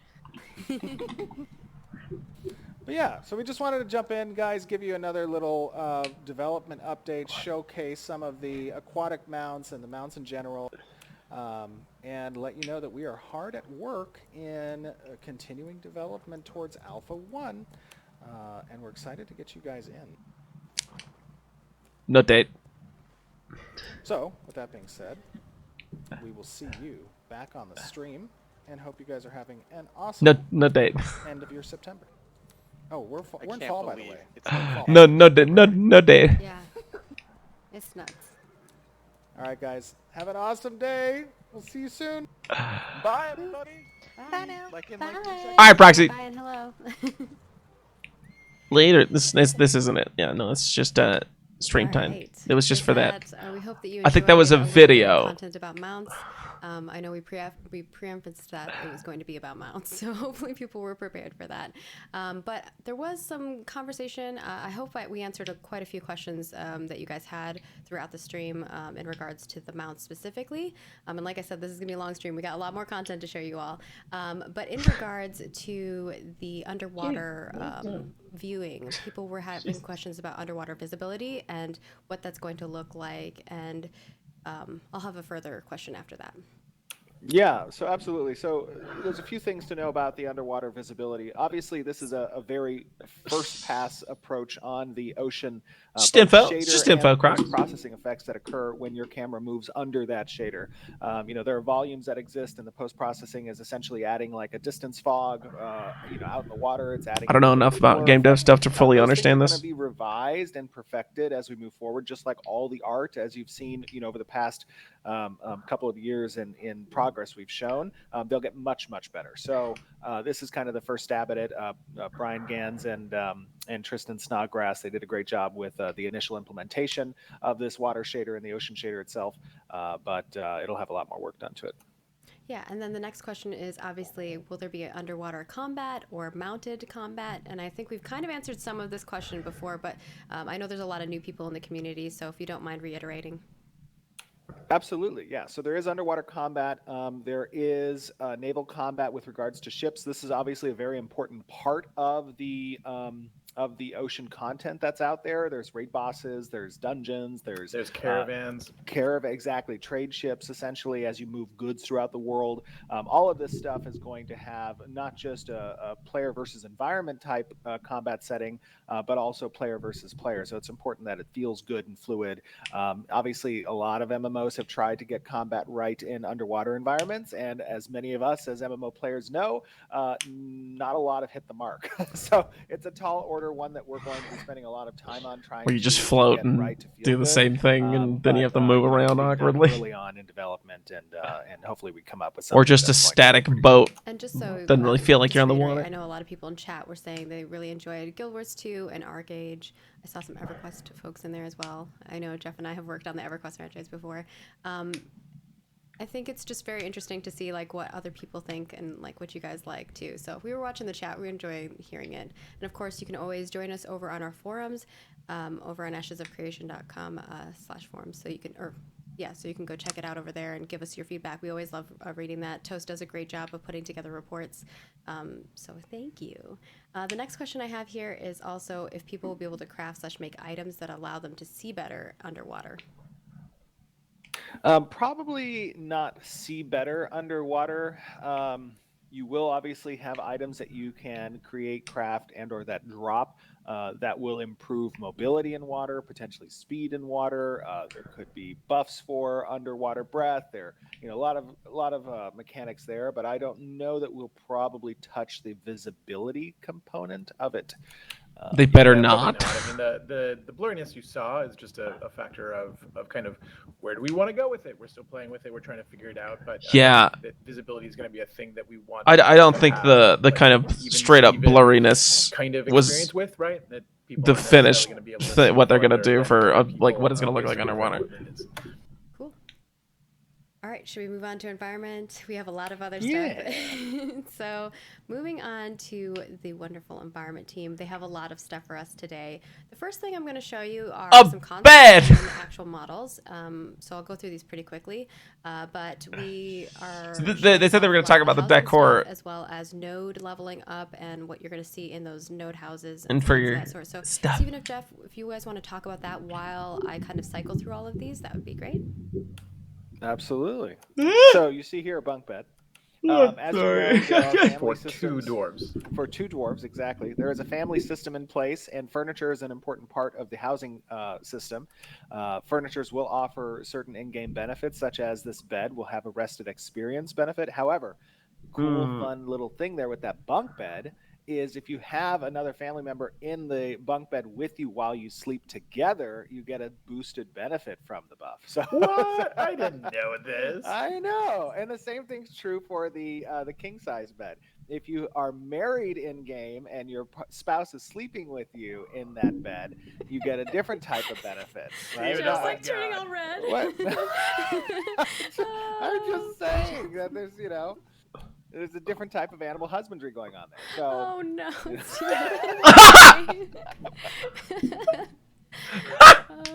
But yeah, so we just wanted to jump in, guys, give you another little development update, showcase some of the aquatic mounts and the mounts in general, and let you know that we are hard at work in continuing development towards Alpha 1, and we're excited to get you guys in. No date. So, with that being said, we will see you back on the stream, and hope you guys are having an awesome No date. end of your September. Oh, we're in can't fall, by the believe way. it's fall. No date. Yeah. It's nuts. All right, guys. Have an awesome day. We'll see you soon. Bye, everybody. Bye now. Like in Bye. like 2 seconds. Alright, Proxy. Bye and hello. Later. This isn't it. Yeah, no, it's just stream time. Alright. It was just With for that. we hope that you I think that was a enjoyed little bit of video. content about mounts. I know we preempted that it was going to be about mounts, so hopefully people were prepared for that. But there was some conversation. I hope we answered quite a few questions that you guys had throughout the stream in regards to the mounts specifically. And like I said, this is going to be a long stream. We got a lot more content to show you all. But in regards to the underwater viewing, people were having questions about underwater visibility and what that's going to look like, and I'll have a further question after that. Yeah, so absolutely. So there's a few things to know about the underwater visibility. Obviously, this is a very first pass approach on the ocean. Just both info. shader Just info, and Croc. post-processing effects that occur when your camera moves under that shader. There are volumes that exist, and the post-processing is essentially adding like a distance fog. Out in the water, it's adding. I don't know enough about game dev stuff to fully understand Those this. things are going to be revised and perfected as we move forward, just like all the art, as you've seen, over the past couple of years in progress we've shown. They'll get much better. So this is kind of the first stab at it. Brian Gans and Tristan Snodgrass, they did a great job with the initial implementation of this water shader and the ocean shader itself, but it'll have a lot more work done to it. Yeah, and then the next question is obviously, will there be underwater combat or mounted combat? And I think we've kind of answered some of this question before, but I know there's a lot of new people in the community, so if you don't mind reiterating. Absolutely, yeah. So there is underwater combat. There is naval combat with regards to ships. This is obviously a very important part of the ocean content that's out there. There's raid bosses, there's dungeons, there's caravans. Exactly, trade ships essentially as you move goods throughout the world. All of this stuff is going to have not just a player versus environment type combat setting, but also player versus player. So it's important that it feels good and fluid. Obviously, a lot of MMOs have tried to get combat right in underwater environments, and as many of us as MMO players know, not a lot have hit the mark. So it's a tall order, one that we're going to be spending a lot of time on trying. Where you just to float get and right to feel do the good. same thing, and then you have to move around Kind of awkwardly. early on in development, and hopefully we come up with Or something just a that's going to static be pretty boat. And just so Doesn't really feel like just you're on the reiterate, water. I know a lot of people in chat were saying they really enjoyed Guild Wars 2 and Arc Age. I saw some EverQuest folks in there as well. I know Jeff and I have worked on the EverQuest franchise before. I think it's just very interesting to see like what other people think and like what you guys like too. So if we were watching the chat, we enjoy hearing it. And of course, you can always join us over on our forums, over on ashesofcreation.com/forums. So you can, so you can go check it out over there and give us your feedback. We always love reading that. Toast does a great job of putting together reports. So thank you. The next question I have here is also if people will be able to craft/make items that allow them to see better underwater. Probably not see better underwater. You will obviously have items that you can create, craft, and/or that drop that will improve mobility in water, potentially speed in water. There could be buffs for underwater breath. There, a lot of mechanics there, but I don't know that we'll probably touch the visibility component of it. They better Yeah, not. probably not. I mean, the blurriness you saw is just a factor of kind of where do we want to go with it. We're still playing with it. We're trying to figure it out. But Yeah. that visibility is going to be a thing that we want. I don't think have, the kind of straight up blurriness kind of was experience with, right? That people the aren't necessarily finished gonna be able to see what they're gonna farther do than for other like what people, it's gonna look like basically where underwater. equipment is. Cool. All right, should we move on to environment? We have a lot of other Yeah. stuff. So moving on to the wonderful environment team. They have a lot of stuff for us today. The first thing I'm going to show you are some concepts bed! and actual models. So I'll go through these pretty quickly. But we are... So they said they were going to talk about the housing decor. stuff, as well as node leveling up and what you're going to see in those node houses. And for things of your that sort. So stuff. Stephen, if you guys want to talk about that while I kind of cycle through all of these, that would be great. Absolutely. So you see here a bunk bed. As sorry. you know, there are family For systems- two dwarves. For two dwarves, exactly. There is a family system in place, and furniture is an important part of the housing system. Furnitures will offer certain in-game benefits, such as this bed will have a rested experience benefit. However, cool, fun little thing there with that bunk bed is if you have another family member in the bunk bed with you while you sleep together, you get a boosted benefit from the buff. So What? I didn't know this. I know, and the same thing's true for the king size bed. If you are married in game and your spouse is sleeping with you in that bed, you get a different type of benefit. Right? Dude, Just oh my like turning God. all red. What? I'm just saying that there's a different type of animal husbandry going on there. So Oh no.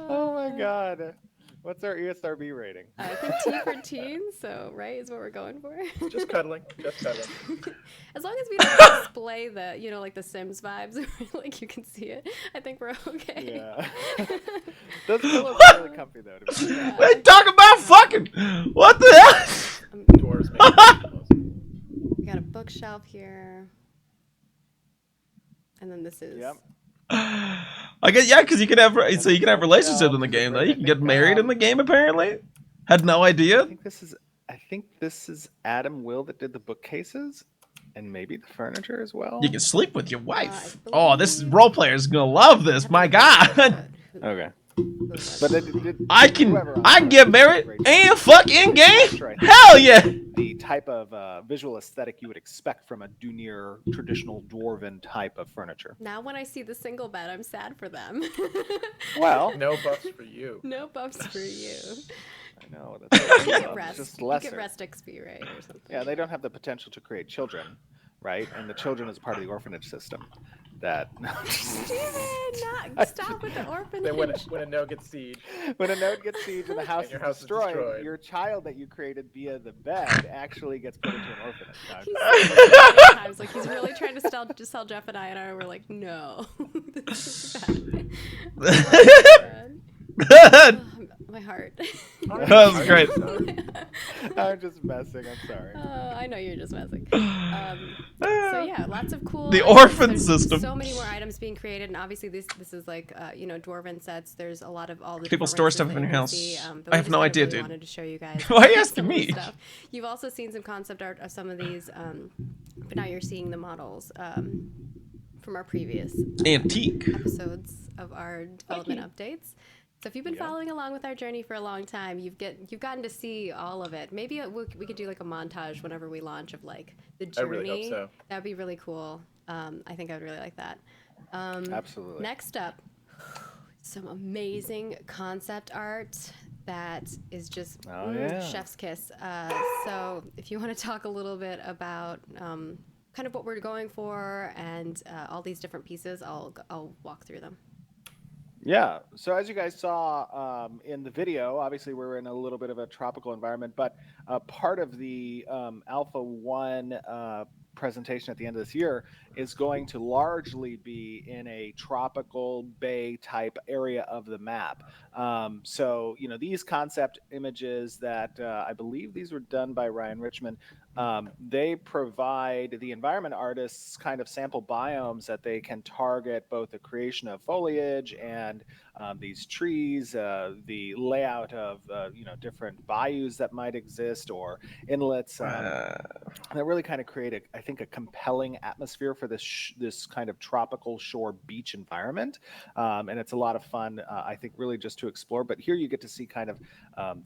oh my God. What's our ESRB rating? I think T for teen, so right is what we're going for. Just cuddling. Just cuddling. As long as we don't display the, like the Sims vibes, like you can see it, I think we're okay. Yeah. Those pillows are really comfy though. To be honest. They talk about fucking what the hell? Dwarves make pillows. We got a bookshelf here, and then this is. Yep. I guess because you can have relationships in the game though. You can get married in the game apparently. Had no idea. I think this is Adam Will that did the bookcases and maybe the furniture as well. You can sleep with your wife. I Oh, this role player's gonna love this. My God. Okay. But I can get married and fuck in game. Hell yeah. The type of visual aesthetic you would expect from a Dunir traditional dwarven type of furniture. Now when I see the single bed, I'm sad for them. Well, No buffs for you. No buffs for you. I know. That's You what get it's rest. just You lesser. get rest XP, right, or something. Yeah, they don't have the potential to create children, right? And the children is part of the orphanage system. That Steven, stop with the orphanage. Then when a node gets siege, when a node gets siege and the house, And your is, house is destroyed, destroyed. your child that you created via the bed actually gets put into an orphanage. No, I'm He's just- saying this so many times, like he's really trying to sell Jeff and I were like, no. This is bad. Oh, That man. My heart. was great. I'm just messing. I'm sorry. I know you're just messing. So yeah, lots of cool. The items. orphan There's system. So many more items being created, and obviously this is like dwarven sets. There's a lot of all the People different store races stuff that in you your can house. see, but I we have just no kinda idea, really dude. wanted to show you guys. Why are you some asking of the me? Stuff. You've also seen some concept art of some of these, but now you're seeing the models from our previous Antique. episodes of our development updates. So if you've been following along with our journey for a long time, you've gotten to see all of it. Maybe we could do like a montage whenever we launch of like the I journey. really hope so. That'd be really cool. I think I would really like that. Absolutely. Next up, some amazing concept art that is just chef's kiss. So if you want to talk a little bit about kind of what we're going for and all these different pieces, I'll walk through them. Yeah. So as you guys saw in the video, obviously we're in a little bit of a tropical environment, but part of the Alpha 1 presentation at the end of this year is going to largely be in a tropical bay type area of the map. So, these concept images that I believe these were done by Ryan Richmond, they provide the environment artists kind of sample biomes that they can target both the creation of foliage and these trees, the layout of different bayous that might exist or inlets that really kind of create I think a compelling atmosphere for this kind of tropical shore beach environment, and it's a lot of fun. I think really just to explore. But here you get to see kind of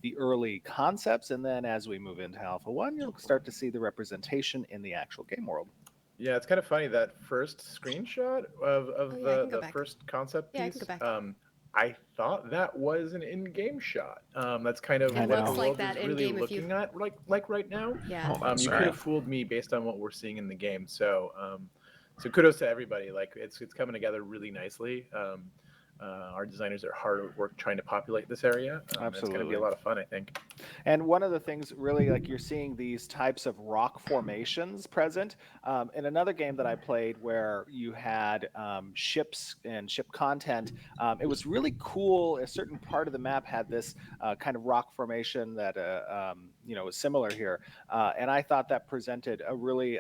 the early concepts, and then as we move into Alpha 1, you'll start to see the representation in the actual game world. Yeah, it's kind of funny that first screenshot of the back. first concept Yeah, I piece. can go back. I thought that was an in-game shot. That's kind of It what looks the like world that is really in-game if you- looking at like right now. Yeah. Oh, You sorry. could have fooled me based on what we're seeing in the game. So so kudos to everybody. Like it's coming together really nicely. Our designers are hard at work trying to populate this area. It's going to be Absolutely. a lot of fun, I think. And one of the things really, like you're seeing these types of rock formations present in another game that I played where you had ships and ship content. It was really cool. A certain part of the map had this kind of rock formation that was similar here, and I thought that presented a really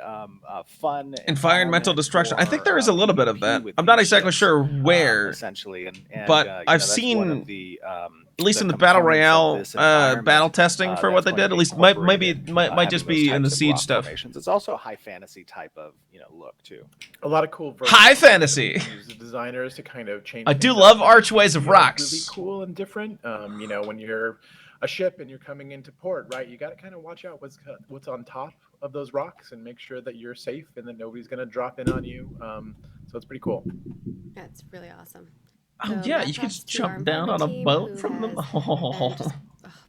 fun Environmental destruction. I think there is a little bit of PvP that. with I'm not these exactly ships, sure where, essentially, and but I've that's seen, one of the at least the in the battle components of royale this environment, battle testing for what that's they going did. to At be least maybe incorporated, might having just those be in the types of siege rock stuff. formations. It's also a high fantasy type of look too. A lot of cool versions. High fantasy. Use the designers to kind of change. I do things up love that archways of feel rocks. Really cool and different. When you're a ship and you're coming into port, right? You got to kind of watch out what's on top of those rocks and make sure that you're safe and that nobody's going to drop in on you. So it's pretty cool. That's really awesome. Oh So yeah, mad you could props to our jump down on environment a team boat who from them. has been just,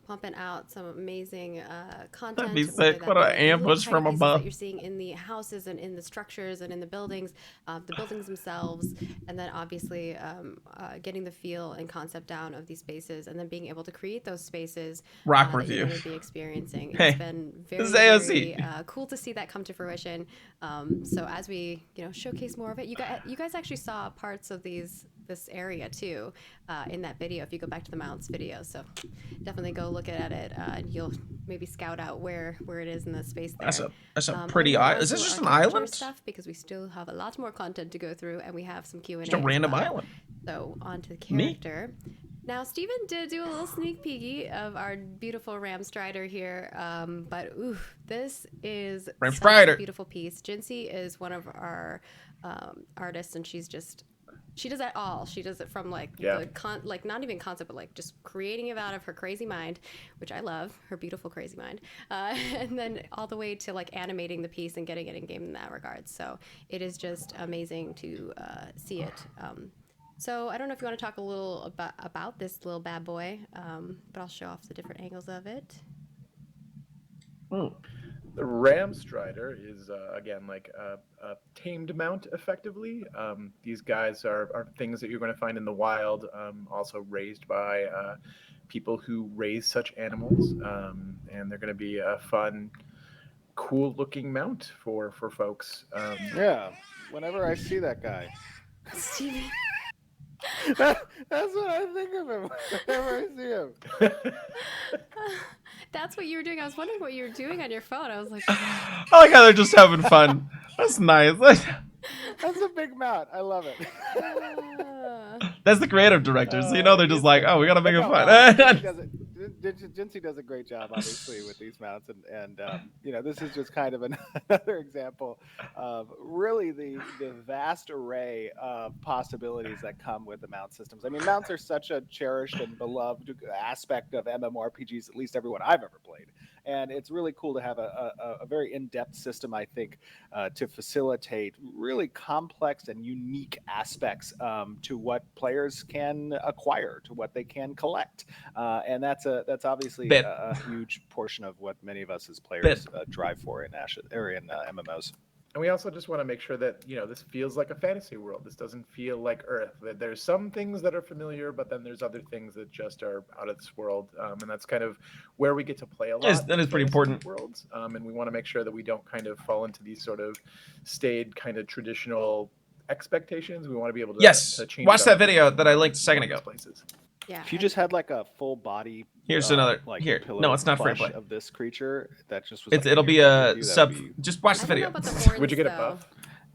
pumping out some amazing content. That'd be whether sick. that What be an the little ambush tiny from pieces above. that you're seeing in the houses and in the structures and in the buildings themselves, and then obviously getting the feel and concept down of these spaces, and then being able to create those spaces Rock that review. you're going to be experiencing. Hey, It's been very, this is AoC. very cool to see that come to fruition. So as we showcase more of it, you guys actually saw parts of this area too in that video if you go back to the mounts video, so definitely go look at it and you'll maybe scout out where it is in the space there. That's a And pretty we'll island. go Is this through just an architecture island? stuff because we still have a lot more content to go through, and we have some Q&A Just a as random well. island. So on to the Neat. character. Now, Steven did do a little sneak peeky of our beautiful Ram Strider here, but this is Ram such Strider. a beautiful piece. Jinsey is one of our artists, and she does it all. She does it from like not even concept, but like just creating it out of her crazy mind, which I love, her beautiful crazy mind, and then all the way to like animating the piece and getting it in game in that regard. So it is just amazing to see it. So I don't know if you want to talk a little about this little bad boy, but I'll show off the different angles of it. The Ram Strider is, again, like a tamed mount, effectively. These guys are things that you're going to find in the wild, also raised by people who raise such animals, and they're going to be a fun, cool-looking mount for folks. Yeah, whenever I see that guy. Steven. That's what I think of him whenever I see him. That's what you were doing. I was wondering what you were doing on your phone. I was like, I like how they're just having fun. That's nice. That's a big mount. I love it. That's the creative directors. So, you know, they're just like, oh, we gotta make it fun. Jincy does a great job, obviously, with these mounts, and you know, this is just kind of another example of really the vast array of possibilities that come with the mount systems. I mean, mounts are such a cherished and beloved aspect of MMORPGs, at least everyone I've ever played, and it's really cool to have a very in-depth system, I think, to facilitate really complex and unique aspects to what players can acquire, to what they can collect, and that's obviously a huge portion of what many of us as players drive for in MMOs. And we also just want to make sure that, you know, this feels like a fantasy world. This doesn't feel like Earth. That there's some things that are familiar, but then there's other things that just are out of this world. And that's kind of where we get to play a lot. Yes, that is pretty important. Worlds. And we want to make sure that we don't kind of fall into these sort of staid kind of traditional expectations. We want to be able to, to change. Watch that video that I linked a second ago. Places. yeah. If you just had like a full body, Here's another. like Here, pillow no, it's not free plush play. of this creature that just was. It'll be a sub. Just watch the I don't know video. about the horns, Would you get a though. buff?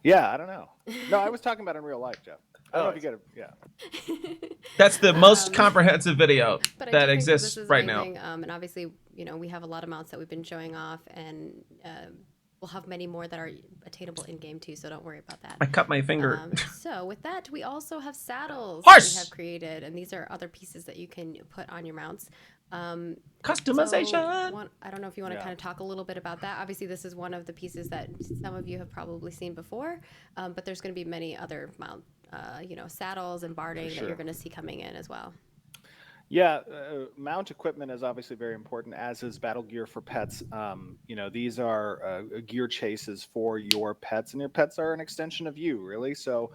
Yeah, I don't know. No, I was talking about in real life, Jeff. I don't know if you get it. Yeah. That's the most comprehensive video But I do that think exists this is right now. amazing. And obviously, you know, we have a lot of mounts that we've been showing off, and we'll have many more that are attainable in game too. So don't worry about that. I cut my finger. So with that, we also have saddles Horse! that we have created, and these are other pieces that you can put on your mounts. Customization. So I don't know if you want to kind of talk a little bit about that. Obviously, this is one of the pieces that some of you have probably seen before, but there's going to be many other mount, saddles and barding that you're going to see coming in as well. Yeah, mount equipment is obviously very important, as is battle gear for pets. These are gear chases for your pets, and your pets are an extension of you, really. So,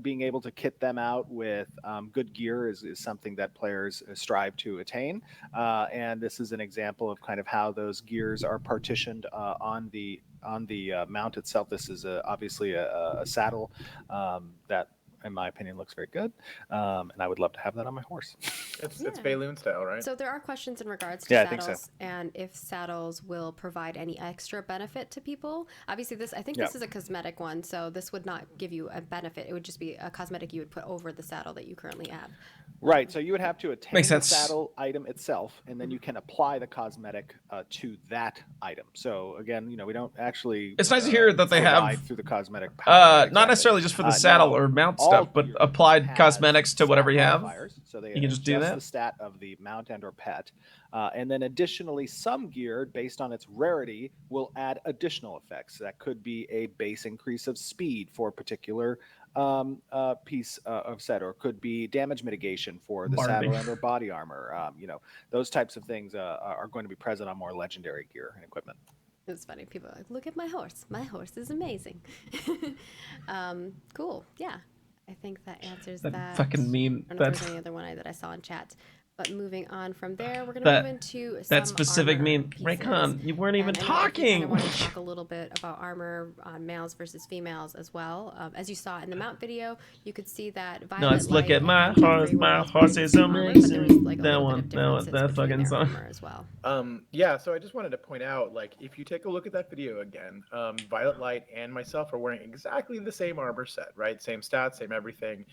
being able to kit them out with good gear is something that players strive to attain. And this is an example of kind of how those gears are partitioned on the mount itself. This is obviously a saddle that, in my opinion, looks very good, and I would love to have that on my horse. It's Bayloon style, right? So there are questions in regards to I saddles, think so. and if saddles will provide any extra benefit to people. Obviously, this is a cosmetic one, so this would not give you a benefit. It would just be a cosmetic you would put over the saddle that you currently have. Right, so you would have to attain Makes the sense. saddle item itself, and then you can apply the cosmetic to that item. So again, we don't actually. It's nice to hear that they provide have through the cosmetic power, not necessarily just for the saddle or mount stuff, but applied cosmetics to whatever you have. So they You can just do that. the stat of the mount and or pet, and then additionally, some gear based on its rarity will add additional effects. That could be a base increase of speed for a particular piece of set, or could be damage mitigation for the saddle and or body armor. Those types of things are going to be present on more legendary gear and equipment. It's funny. People are like, look at my horse. My horse is amazing. Cool. Yeah. I think that answers that. Fucking meme. I don't know if there's any other one that I saw in chat. But moving on from there, we're going to move into some that specific armor meme. pieces. Raycon, you weren't even And I talking. want to talk a little bit about armor on males versus females as well. As you saw in the mount video, you could see that Violet Let's look Light at my and Jeffrey horse. were My both horse wearing is some armor, but there was, amazing. like, a That little one, bit of differences that between fucking their song. armor as well. Yeah, so I just wanted to point out, like, if you take a look at that video again, Violet Light and myself are wearing exactly the same armor set, right? Same stats, same everything,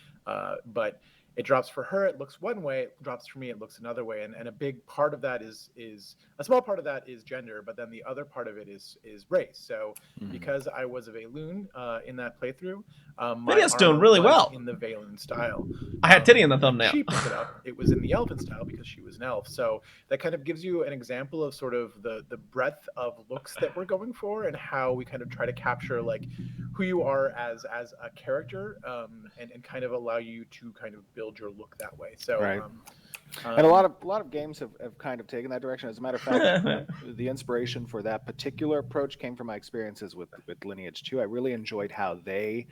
but it drops for her, it looks one way, it drops for me, it looks another way. And a big part of that is a small part of that is gender, but then the other part of it is race. So because I was a Valoon in that playthrough, my Video's doing armor really was well. in the Valoon style. I had Titty in the thumbnail. She picked it up. It was in the Elven style because she was an elf. So that kind of gives you an example of sort of the breadth of looks that we're going for, and how we kind of try to capture like who you are as a character, and kind of allow you to kind of build your look that way. So right. And a lot of games have kind of taken that direction. As a matter of fact, the inspiration for that particular approach came from my experiences with Lineage 2. I really enjoyed how they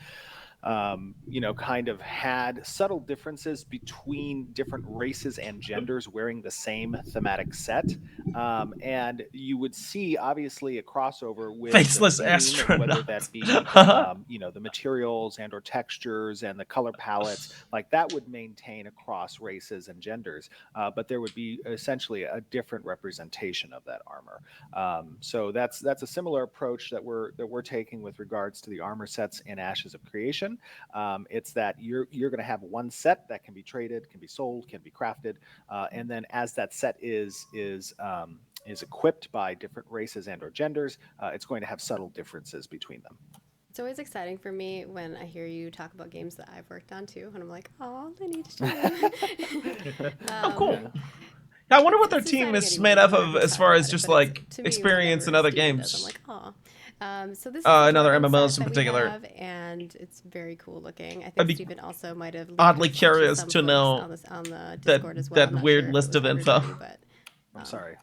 kind of had subtle differences between different races and genders wearing the same thematic set. And you would see, obviously, a crossover with faceless the theme, astronaut, whether that be, the materials and or textures and the color palettes, like that would maintain across races and genders. But there would be essentially a different representation of that armor. So that's a similar approach that we're taking with regards to the armor sets in Ashes of Creation. It's that you're going to have one set that can be traded, can be sold, can be crafted, and then as that set is equipped by different races and or genders, it's going to have subtle differences between them. It's always exciting for me when I hear you talk about games that I've worked on too, and I'm like, oh, Lineage 2. Oh, cool. I wonder what their team is made up of as far as just like experience in other games. I'm like, oh. So this is another the MMOs set in that we particular. have, and it's very cool looking. I I'd think be Stephen also might have oddly linked curious some to folks know on the Discord as well. that I'm not weird sure if list it of was info. everybody, but, I'm sorry.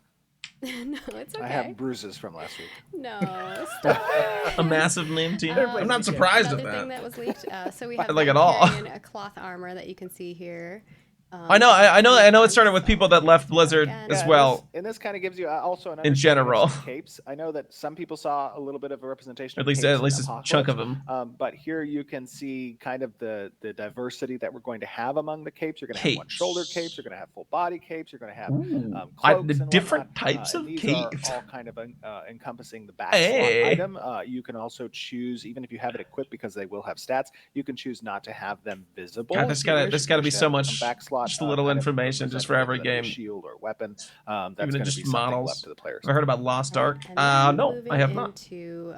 no, it's okay. I have bruises from last week. No, stop. A massive meme team. Um, I'm not surprised at Another thing that. that was leaked. So we have Like at all. a cloth armor that you can see here. I know. It started with people that left Blizzard as well. And this kind of gives you also an In general. understanding of some capes. I know that some people saw a little bit of a representation. At least a chunk of them. But here you can see kind of the diversity that we're going to have among the capes. You're going to have one shoulder capes. You're going to have full body capes. You're going to have cloaks and different whatnot. types of these capes. are all kind of encompassing the back slot item. You can also choose, even if you have it equipped, because they will have stats, you can choose not to have them visible. God, there's got to be so much, just a little information just for every game. Shield or weapon. That's Even going to just be something models. left to the players. I heard about Lost Ark. And then No, moving I have not. into,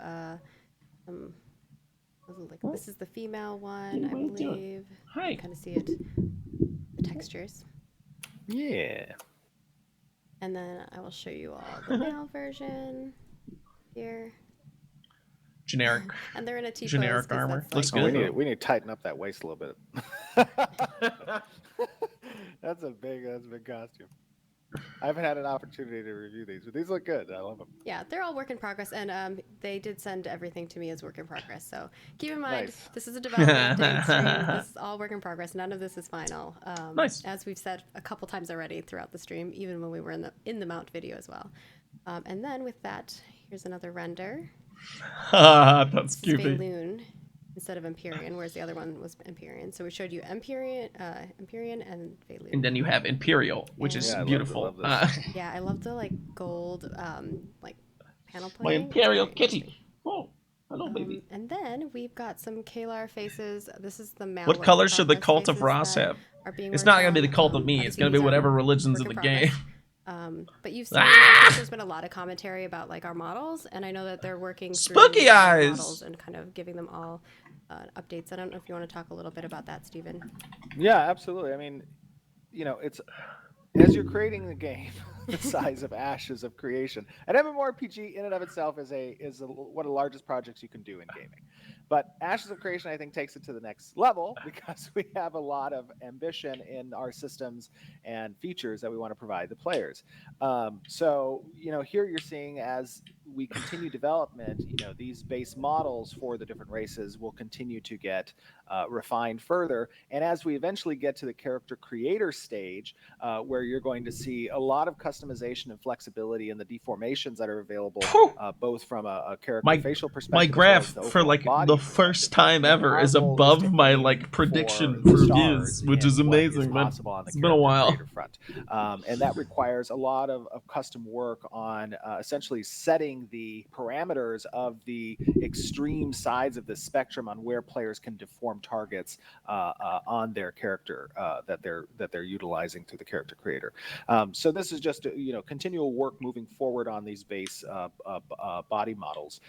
this is the female one, I believe. Hi. You kind of see it, the textures. Yeah. And then I will show you all the male version here. Generic. And they're in a T-pose. Generic armor. Looks good. We need to tighten up that waist a little bit. That's a big costume. I haven't had an opportunity to review these, but these look good. I love them. Yeah, they're all work in progress, and they did send everything to me as work in progress. So keep in mind, This is a development update stream. This is all work in progress. None of this is final. Nice. As we've said a couple times already throughout the stream, even when we were in the mount video as well. And then with that, here's another render. That's cute. Valoon instead of Empyrean, whereas the other one was Empyrean. So we showed you Empyrean and Valoon. And then you have Imperial, which is beautiful. Yeah, I love the gold panel playing. My Imperial kitty. Oh, hello, baby. And then we've got some Kalar faces. This is the male. What color should the Cult of Ross have? It's not going to be the Cult of me. It's going to be whatever religion's in the game. But you've seen there's been a lot of commentary about our models, and I know that they're working through Spooky eyes models and kind of giving them all updates. I don't know if you want to talk a little bit about that, Stephen. Yeah, absolutely. I mean, it's as you're creating the game the size of Ashes of Creation, an MMORPG in and of itself is one of the largest projects you can do in gaming. But Ashes of Creation, I think, takes it to the next level because we have a lot of ambition in our systems and features that we want to provide the players. So, here you're seeing as we continue development, these base models for the different races will continue to get refined further. And as we eventually get to the character creator stage, where you're going to see a lot of customization and flexibility in the deformations that are available, both from a character facial perspective. My graph for the first time ever is Our goal above to my aim like prediction for for stars views, which in is what amazing. But possible on the it's been a character while. creator front, and that requires a lot of custom work on essentially setting the parameters of the extreme sides of the spectrum on where players can deform targets on their character that they're utilizing through the character creator. So this is just continual work moving forward on these base body models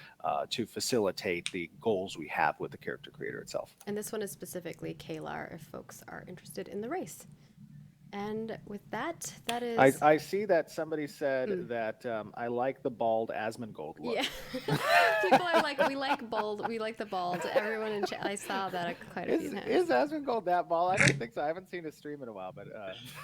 to facilitate the goals we have with the character creator itself. And this one is specifically Kalar if folks are interested in the race. And with that, that is... I see that somebody said that I like the bald Asmongold look. Yeah. People are like, we like the bald. Everyone in chat, I saw that quite a few times. Is Asmongold that bald? I don't think so. I haven't seen his stream in a while, but...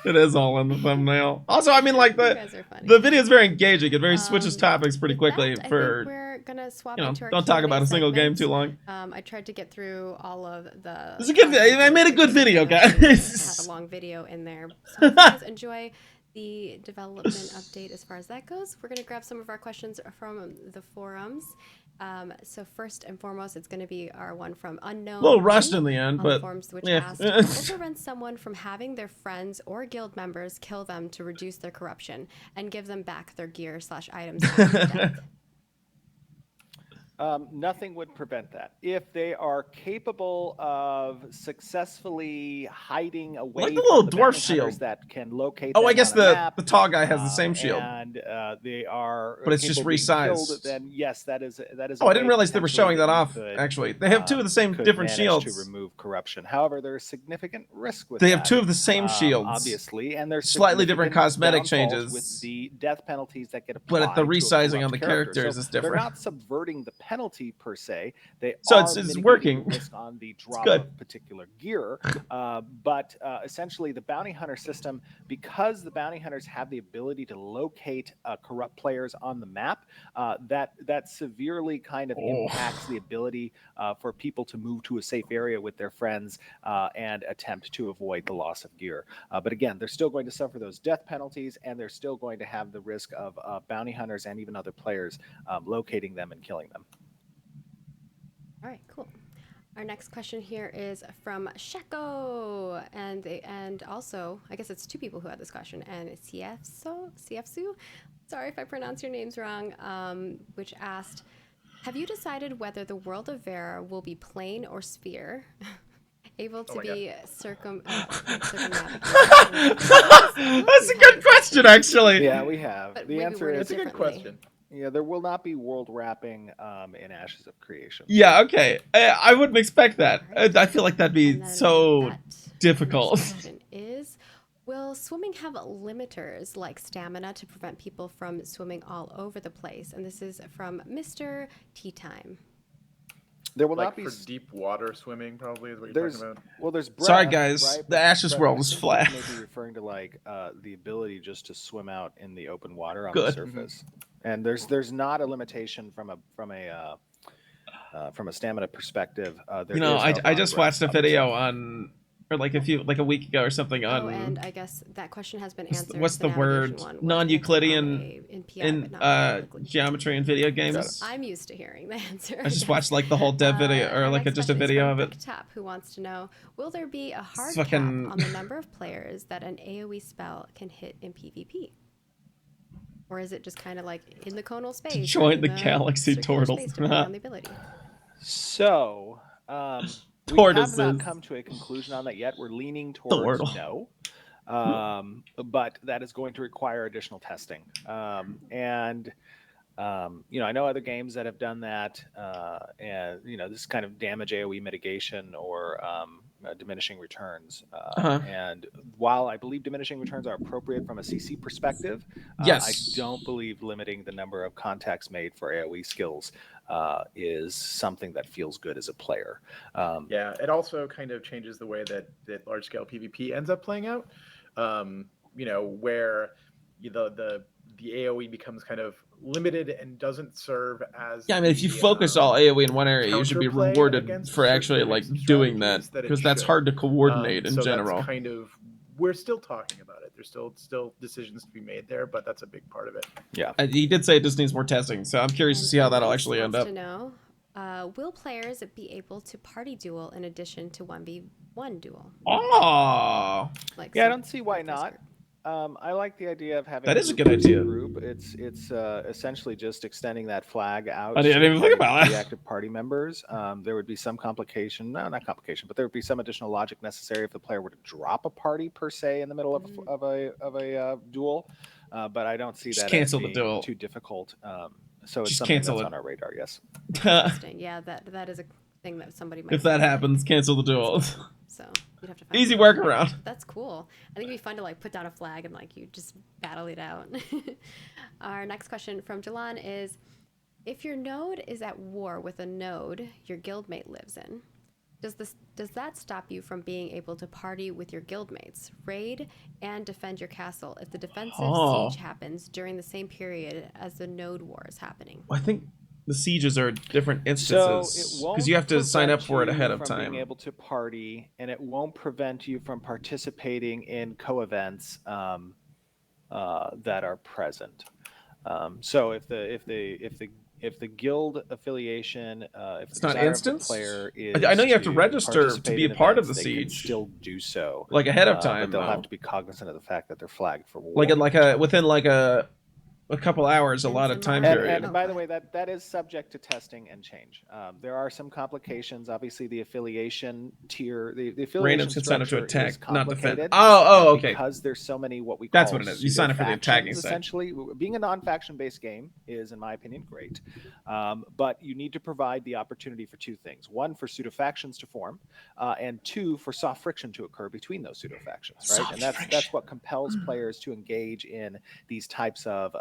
It is all in the thumbnail. Also, I mean, like, You guys are funny. the video is very engaging. It very switches topics pretty With quickly that, I for... think we're gonna swap You know, into our don't talk Q&A about a single game segment. too long. I tried to get through all of the... It's a good video. I made a good video, guys. Have a long video in there. So if you guys enjoy the development update as far as that goes, we're going to grab some of our questions from the forums. So first and foremost, it's going to be our one from Unknown. A little rushed in the end, on but the forums, which yeah. asked, what prevents someone from having their friends or guild members kill them to reduce their corruption and give them back their gear / items after death? Nothing would prevent that. If they are capable of successfully hiding away Like the from little the dwarf bounty hunters shield. that can locate Oh, them I guess on a map, the tall guy has the same shield. and they are But it's just capable of being resized. killed, then yes, that is Oh, a I didn't way realize they were showing that off, could, actually. They have two of the same could different manage shields. to remove corruption. However, there is significant risk with They that. have two of the same shields. Obviously, and there's Slightly different cosmetic changes. with the death penalties that get But applied at the to a resizing corrupt on the character. characters So is different. They're not subverting the penalty per se. They So are it's mitigating working. the risk on the drop good. of particular gear. But essentially, the bounty hunter system, because the bounty hunters have the ability to locate corrupt players on the map, that severely kind of impacts the ability for people to move to a safe area with their friends and attempt to avoid the loss of gear. But again, they're still going to suffer those death penalties, and they're still going to have the risk of bounty hunters and even other players locating them and killing them. All right, cool. Our next question here is from Sheko, and also, I guess it's two people who had this question, and it's CFSU, sorry if I pronounce your names wrong, which asked, have you decided whether the world of Vera will be plane or sphere? Able to be circumnavigated. That's a good question, actually. Yeah, we have. But The maybe answer worded is That's a good differently. question. yeah, there will not be world wrapping in Ashes of Creation. Yeah, okay. I wouldn't expect that. I feel like that'd be And then so that difficult. next question is, will swimming have limiters like stamina to prevent people from swimming all over the place? And this is from Mr. Tea Time. There will Like not be. for deep water swimming, probably is what you're There's talking about. well, there's breath, Sorry, guys. right? The But Ashes Brett, world I is think flat. You may be referring to like the ability just to swim out in the open water on Good. the surface, and there's not a limitation from a stamina perspective. There You know, is I no just breath, watched a obviously. video on, or like a week ago or something on. Oh, and I guess that question has been answered. What's the navigation word? one was Non-Euclidean answered in PI, in but not publicly. geometry and video games. I'm used to hearing the answer. I just watched like the whole dev video, or Our like next just a question is video from of it. Rick Tap, who wants to know, will there be a hard Fucking- cap on the number of players that an AoE spell can hit in PvP? Or is it just kind of like in the conal space? join or in the galaxy circular turtles. space, depending on the ability? So, we have Tortoises. not come to a conclusion on that yet. We're leaning towards Wordle. no, but that is going to require additional testing. And I know other games that have done that, and this kind of damage AoE mitigation or diminishing returns. And while I believe diminishing returns are appropriate from a CC perspective, Yes. I don't believe limiting the number of contacts made for AoE skills is something that feels good as a player. Yeah, it also kind of changes the way that large scale PvP ends up playing out. Where the AoE becomes kind of limited and doesn't serve as Yeah, I mean, if you the, focus all AoE in one area, you should be counterplay rewarded against for actually certain like types of doing that, strategies that it because that's should. hard to coordinate in so general. That's kind of, we're still talking about it. There's still decisions to be made there, but that's a big part of it. Yeah. He did say it just needs more testing, so I'm curious to see how that'll actually end up. To know, Will players be able to party duel in addition to 1v1 duel? Oh, Like Yeah, I some- don't see why like this not. group. I like the idea of having That is a group good versus idea. Group. It's essentially just extending that flag out. I didn't to even think party- about the that. active party members. There would be some complication. No, not complication, but there would be some additional logic necessary if the player were to drop a party per se in the middle of a duel. But I don't see Just that cancel as the being duel. too difficult. So it's Just something cancel that's it. on our radar. Yes. Interesting. Yeah, that is a thing that somebody might. If that do. happens, cancel the duel. So you'd have to find Easy someone. workaround. That's cool. I think it'd be fun to like put down a flag and like you just battle it out. Our next question from Jalan is, if your node is at war with a node your guildmate lives in, does that stop you from being able to party with your guildmates, raid, and defend your castle if the defensive siege happens during the same period as the node war is happening? I think the sieges are different So instances it won't because you have to sign up prevent for it you ahead of from time. Being able to party, and it won't prevent you from participating in co-events that are present. So if the guild affiliation, if It's the not desire of the instance? player is I know you have to register to participate be in a part of events, the they can siege. still do so, Like ahead of time, but they'll though. have to be cognizant of the fact that they're flagged for war. Within a couple hours, a lot of time period. And by the way, that is subject to testing and change. There are some complications. Obviously, the affiliation tier, the affiliation Random incentive to structure is attack, not defend. complicated. Oh, okay. Because there's so many what we call That's what it is. You sign up for the attacking pseudo-factions, side. essentially, being a non-faction based game is, in my opinion, great. But you need to provide the opportunity for two things: one, for pseudo factions to form, and two, for soft friction to occur between those pseudo factions. Right, and that's what compels players to engage in these types of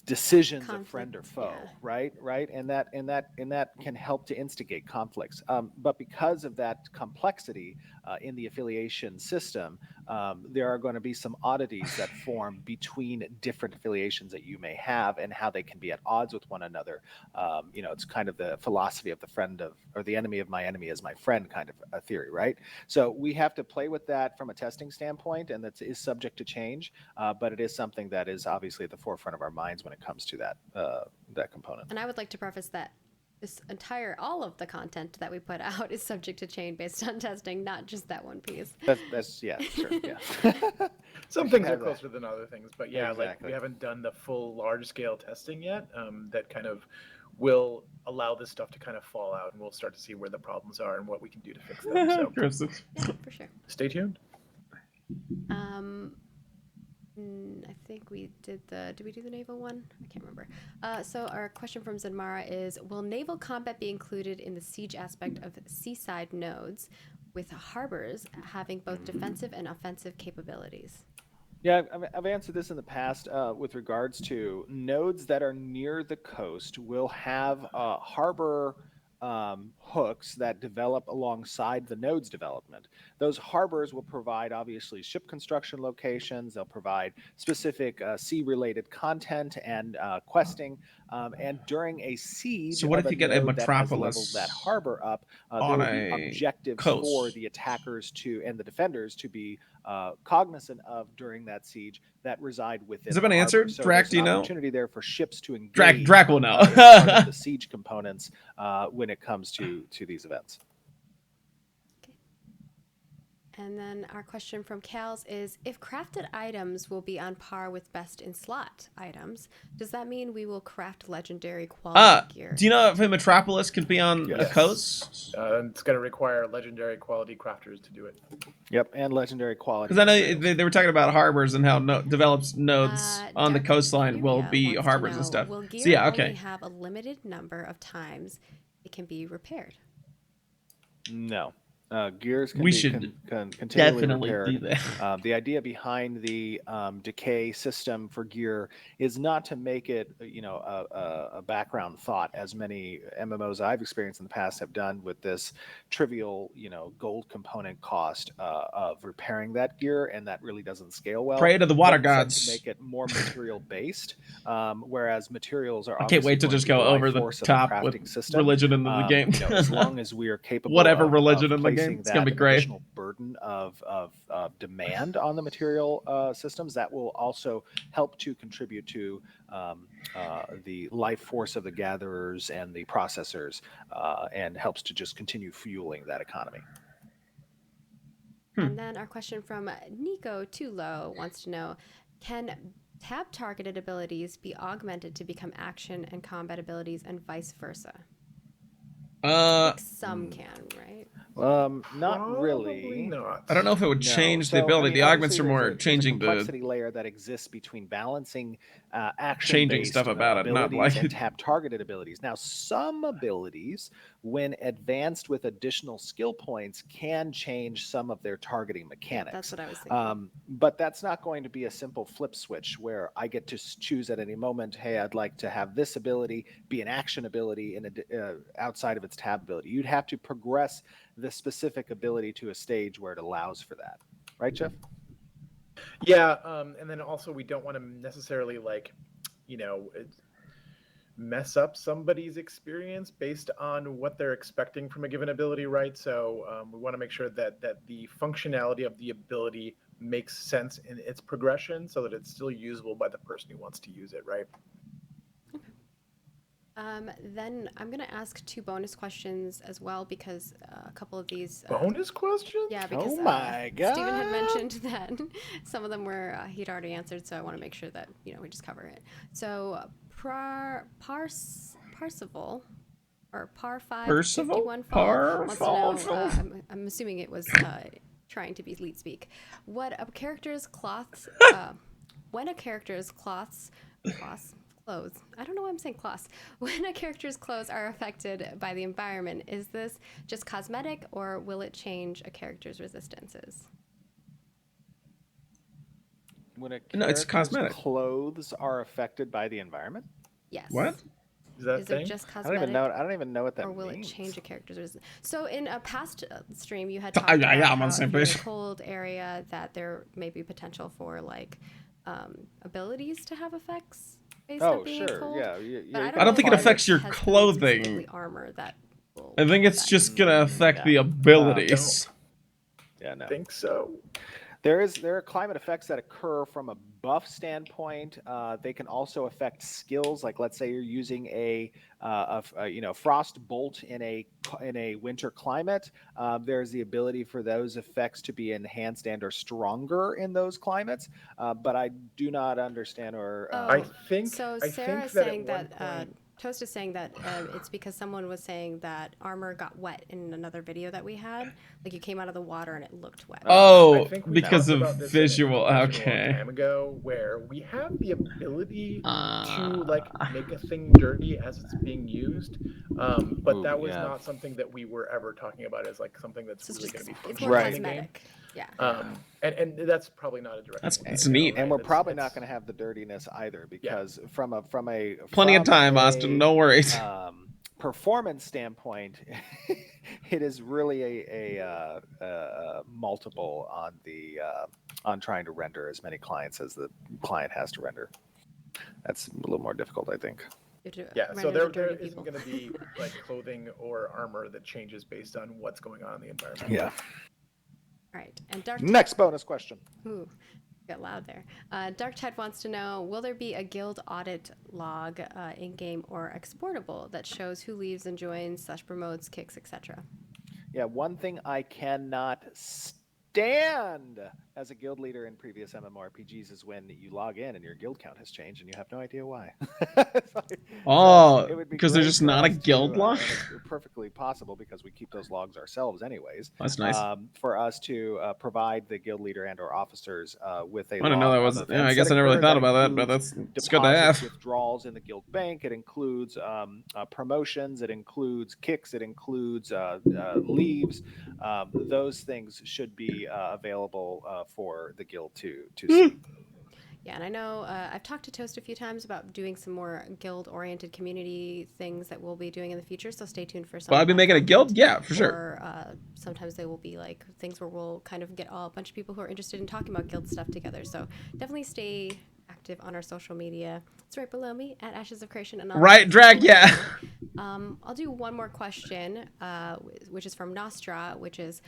decisions of friend or foe, right, and that can help to instigate conflicts. But because of that complexity in the affiliation system, there are going to be some oddities that form between different affiliations that you may have and how they can be at odds with one another. It's kind of the philosophy of the enemy of my enemy is my friend kind of a theory, right? So we have to play with that from a testing standpoint, and that is subject to change, but it is something that is obviously at the forefront of our minds when it comes to that component. And I would like to preface that all of the content that we put out is subject to change based on testing, not just that one piece. That's yeah, sure, yeah. Some things are closer than other things, but yeah, Exactly. like we haven't done the full large-scale testing yet. That kind of will allow this stuff to kind of fall out, and we'll start to see where the problems are and what we can do to fix them. So Yeah, for sure. stay tuned. I think we did we do the naval one? I can't remember. So our question from Zenmara is, will naval combat be included in the siege aspect of seaside nodes with harbors having both defensive and offensive capabilities? Yeah, I've answered this in the past with regards to nodes that are near the coast will have harbor hooks that develop alongside the node's development. Those harbors will provide obviously ship construction locations. They'll provide specific sea-related content and questing. And during a siege, so what if you get a metropolis that harbor up? There on will be a objectives coast for the attackers and the defenders to be cognizant of during that siege that reside within. Has it been the harbor. answered? So Drac, there's do you an know? opportunity there for ships to engage. Drac will know. as part of the siege components when it comes to these events. And then our question from Kals is, if crafted items will be on par with best in slot items, does that mean we will craft legendary quality gear? Do you know if a metropolis could be on a coast? It's going to require legendary quality crafters to do it. Yep, and legendary quality. Because I know they were talking about harbors and how develops nodes on the Dark coastline will Furia be wants to harbors know, and stuff. Will gear So yeah, only okay. have a limited number of times it can be repaired? No. Gears can We be should continually definitely repaired. do that. The idea behind the decay system for gear is not to make it, a background thought, as many MMOs I've experienced in the past have done with this trivial, gold component cost of repairing that gear, and that really doesn't scale well. Pray to the water But instead gods. to make it more material based, whereas materials are. I can't wait to just go over the top with religion in the game. As long as we are capable Whatever of religion in the game. game. It's gonna be great. Additional burden of demand on the material systems that will also help to contribute to the life force of the gatherers and the processors, and helps to just continue fueling that economy. And then our question from Nico Tulo wants to know, can tab targeted abilities be augmented to become action and combat abilities and vice versa? I think some can, right? Not really. Probably not. I don't know if it would change the ability. The augments are more changing the complexity the layer that exists between balancing action changing stuff about it, not abilities like and tab targeted abilities. Now, some abilities, when advanced with additional skill points, can change some of their targeting mechanics. That's what I was thinking. But that's not going to be a simple flip switch where I get to choose at any moment, hey, I'd like to have this ability be an action ability outside of its tab ability. You'd have to progress the specific ability to a stage where it allows for that. Right, Jeff? Yeah, and then also we don't want to necessarily mess up somebody's experience based on what they're expecting from a given ability, right? So we want to make sure that the functionality of the ability makes sense in its progression so that it's still usable by the person who wants to use it, right? Then I'm going to ask 2 bonus questions as well, because a couple of these... bonus questions? Yeah, because oh my God. Steven had mentioned that some of them were he'd already answered, so I want to make sure that we just cover it. So Parsival, or Par551 wants to know, I'm assuming it was trying to be leet speak, what a character's cloths, when a character's clothes, I don't know why I'm saying cloths. When a character's clothes are affected by the environment, is this just cosmetic, or will it change a character's resistances? When a No, it's cosmetic. clothes are affected by the environment? Yes. What? Is that Is thing? it just I cosmetic? don't even know what that or will means. it change a character's resistance? So in a past stream, you had Yeah, talked about I'm on how the same if you're in page. a cold area that there may be potential for abilities to have effects based on being cold. Yeah. But I don't think it affects your has clothing. specifically armor that will I think it's affect. just gonna affect the abilities. Yeah, no. I think so. There are climate effects that occur from a buff standpoint. They can also affect skills. Like, let's say you're using a frost bolt in a winter climate. There's the ability for those effects to be enhanced and or stronger in those climates. But I do not understand I think so. I Sarah is think saying that. point... Toast is saying that it's because someone was saying that armor got wet in another video that we had. Like, you came out of the water and it looked wet. Oh, I think we because talked of about this visual. in a Okay. long time ago, where we have the ability to make a thing dirty as it's being used, but that was not something that we were ever talking about as something that's really going to be functional in the game. Yeah. And that's probably not a direct. That's neat. And we're probably not going to have the dirtiness either, because from a Plenty of time, Austin. No worries. Performance standpoint, it is really a multiple on trying to render as many clients as the client has to render. That's a little more difficult, I think. Yeah, so there isn't going to be clothing or armor that changes based on what's going on in the environment. Yeah. All right, and next bonus question. Ooh, got loud there. Dark Tide wants to know, will there be a guild audit log in-game or exportable that shows who leaves and joins, /promotes, kicks, etc.? Yeah, one thing I cannot stand as a guild leader in previous MMORPGs is when you log in and your guild count has changed and you have no idea why. Because there's just not a guild log? It's perfectly possible, because we keep those logs ourselves anyways. That's nice. For us to provide the guild leader and or officers with a log. I didn't know that was. Yeah, I guess I never really thought about that, but that's good to have. Withdrawals in the guild bank. It includes promotions. It includes kicks. It includes leaves. Those things should be available for the guild to see. Yeah, and I know I've talked to Toast a few times about doing some more guild-oriented community things that we'll be doing in the future, so stay tuned for some. Well, I'll be making a guild? Yeah, for sure. Or sometimes they will be things where we'll kind of get a bunch of people who are interested in talking about guild stuff together, so definitely stay active on our social media. It's right below me, at Ashes of Creation. And right, Drag, yeah. I'll do one more question, which is from Nostra, which is,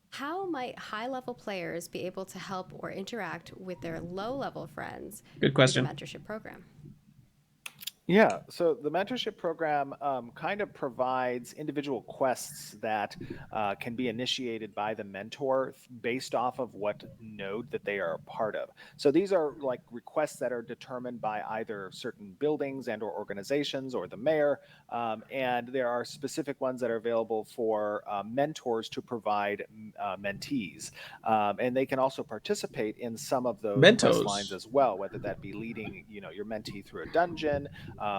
how might high-level players be able to help or interact with their low-level friends Good through the question. mentorship program? Yeah, so the mentorship program kind of provides individual quests that can be initiated by the mentor based off of what node that they are a part of. So these are like requests that are determined by either certain buildings and or organizations or the mayor, and there are specific ones that are available for mentors to provide mentees. And they can also participate in some of those quest lines as well, whether that be leading your mentee through a dungeon,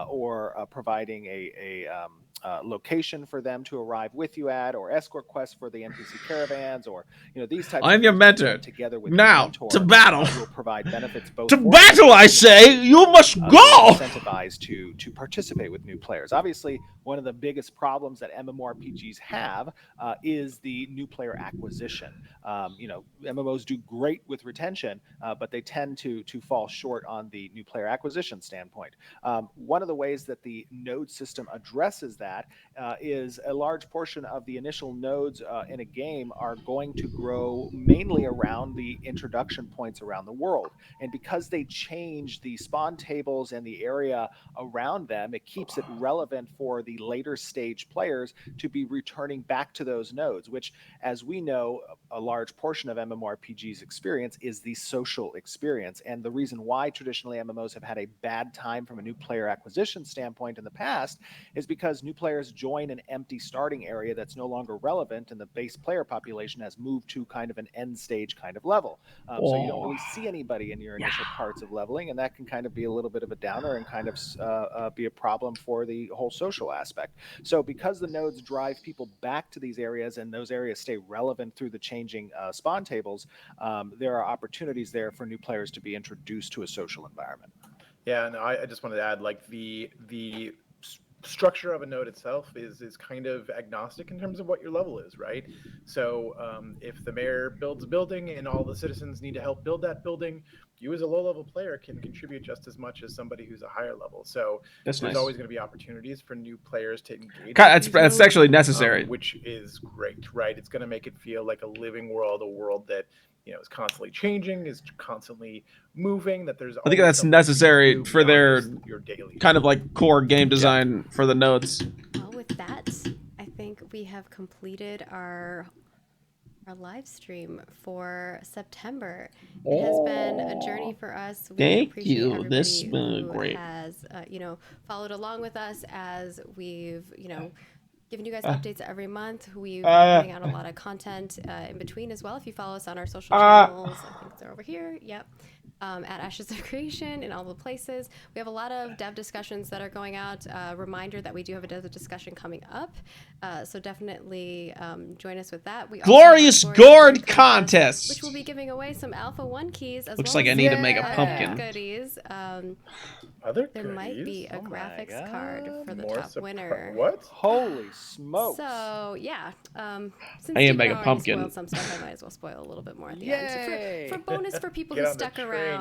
or providing a location for them to arrive with you at, or escort quests for the NPC caravans, or these types. I'm of your things mentor. together with Now, mentor, to battle. will provide benefits both to for battle, I say! You must go! Incentivized to participate with new players. Obviously, one of the biggest problems that MMORPGs have is the new player acquisition. MMOs do great with retention, but they tend to fall short on the new player acquisition standpoint. One of the ways that the node system addresses that is a large portion of the initial nodes in a game are going to grow mainly around the introduction points around the world. And because they change the spawn tables and the area around them, it keeps it relevant for the later stage players to be returning back to those nodes, which, as we know, a large portion of MMORPG's experience is the social experience. And the reason why traditionally MMOs have had a bad time from a new player acquisition standpoint in the past is because new players join an empty starting area that's no longer relevant, and the base player population has moved to kind of an end stage kind of level. So you don't really see anybody in your initial parts of leveling, and that can kind of be a little bit of a downer and kind of be a problem for the whole social aspect. So because the nodes drive people back to these areas and those areas stay relevant through the changing spawn tables, there are opportunities there for new players to be introduced to a social environment. Yeah, and I just wanted to add, like, the structure of a node itself is kind of agnostic in terms of what your level is, right? So if the mayor builds a building and all the citizens need to help build that building, you as a low-level player can contribute just as much as somebody who's a higher level. So there's always going to be opportunities for new players to engage. That's actually necessary, which is great, right? It's going to make it feel like a living world, a world that is constantly changing, is constantly moving, that there's I think that's necessary for their your daily kind of like core game design for the nodes. Well, with that, I think we have completed our live stream for September. It has been a journey for us. We appreciate everybody This has been who great. has followed along with us as we've giving you guys updates every month. We've been putting out a lot of content in between as well. If you follow us on our social channels, I think they're over here. Yep. At Ashes of Creation in all the places. We have a lot of dev discussions that are going out. Reminder that we do have a dev discussion coming up. So definitely join us with that. We Glorious Gourd contest, which will be giving away some Alpha 1 keys as looks well like as I need to make a pumpkin. goodies. There might be a graphics card for the top winner. What? Holy smokes! So yeah, since I need to Stephen make a already pumpkin. spoiled some stuff, I might as well spoil a little bit more at the end for bonus for people who stuck around,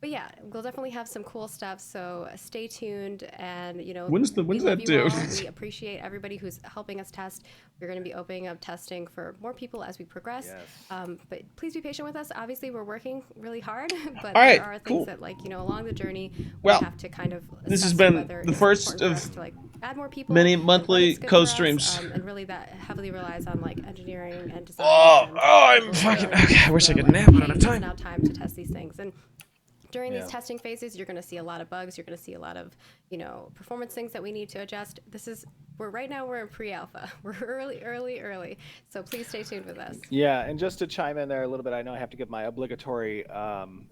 But yeah, we'll definitely have some cool stuff. So stay tuned, and when's that due? We appreciate everybody who's helping us test. We're going to be opening up testing for more people as we progress. Yes. But please be patient with us. Obviously, we're working really hard, but right, there are things that along the journey we have to kind of. This has been the first of to add more people, many monthly co-streams. and really that heavily relies on engineering and design. I'm fucking. Okay, I wish I could nap. I don't have time. It's now time to test these things. And during these testing phases, you're going to see a lot of bugs. You're going to see a lot of, performance things that we need to adjust. Right now we're in pre-alpha. We're early. So please stay tuned with us. Yeah, and just to chime in there a little bit, I know I have to give my obligatory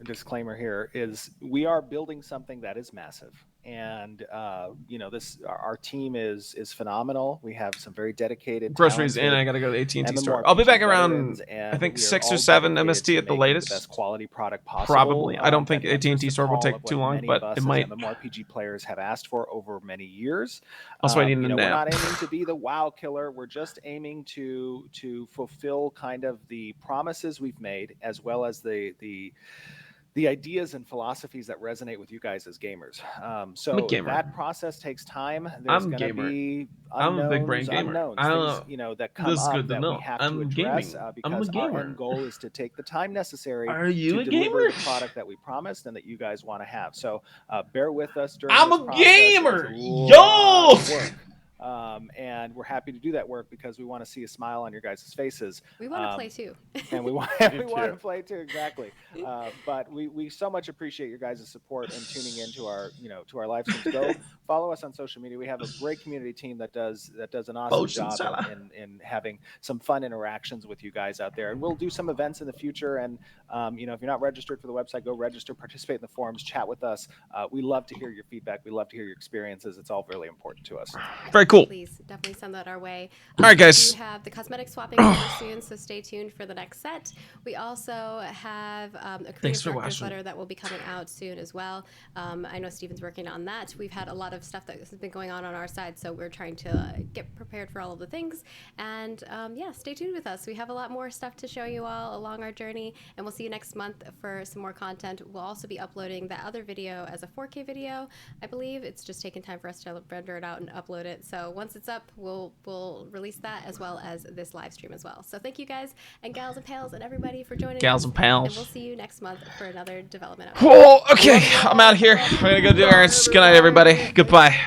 disclaimer here, is we are building something that is massive. And our team is phenomenal. We have some very dedicated groceries in. I gotta go to the AT&T store. I'll be back around I think 6 or 7 MST at the latest. The best quality product possible. Probably. I don't think AT&T store will take too long, but it might. MMORPG players have asked for over many years. Also, I need a nap. We're not aiming to be the WoW killer. We're just aiming to fulfill kind of the promises we've made, as well as the the ideas and philosophies that resonate with you guys as gamers. So I'm a gamer. that process takes time. There's I'm a going to gamer. be I'm a big brain gamer. unknowns, I don't things know. that come This is up good to that know. we have I'm to address gaming. I'm a because our gamer. end goal is to take the time necessary Are you to a deliver gamer? the product that we promised and that you guys want to have. So bear with us during I'm this a process. gamer. It's a lot of Yo! work. And we're happy to do that work because we want to see a smile on your guys' faces. We want to play too. And we want do to too. play too, exactly. But we so much appreciate your guys' support and tuning into our to our live streams. Go follow us on social media. We have a great community team that does an awesome job in having some fun interactions with you guys out there. And we'll do some events in the future. And if you're not registered for the website, go register, participate in the forums, chat with us. We love to hear your feedback. We love to hear your experiences. It's all really important to us. Very cool. Please definitely send that our way. All right, guys. We have the cosmetic swapping over soon, so stay tuned for the next set. We also have a creative director's letter that will be coming out soon as well. I know Steven's working on that. We've had a lot of stuff that has been going on our side, so we're trying to get prepared for all of the things. And yeah, stay tuned with us. We have a lot more stuff to show you all along our journey, and we'll see you next month for some more content. We'll also be uploading that other video as a 4K video, I believe. It's just taken time for us to render it out and upload it. So once it's up, we'll release that as well as this live stream as well. So thank you guys and gals and pals and everybody for joining us. Gals and pals. And we'll see you next month for another development update. Oh, okay. I'm out of here. I'm gonna go do errands. Good night, everybody. Goodbye.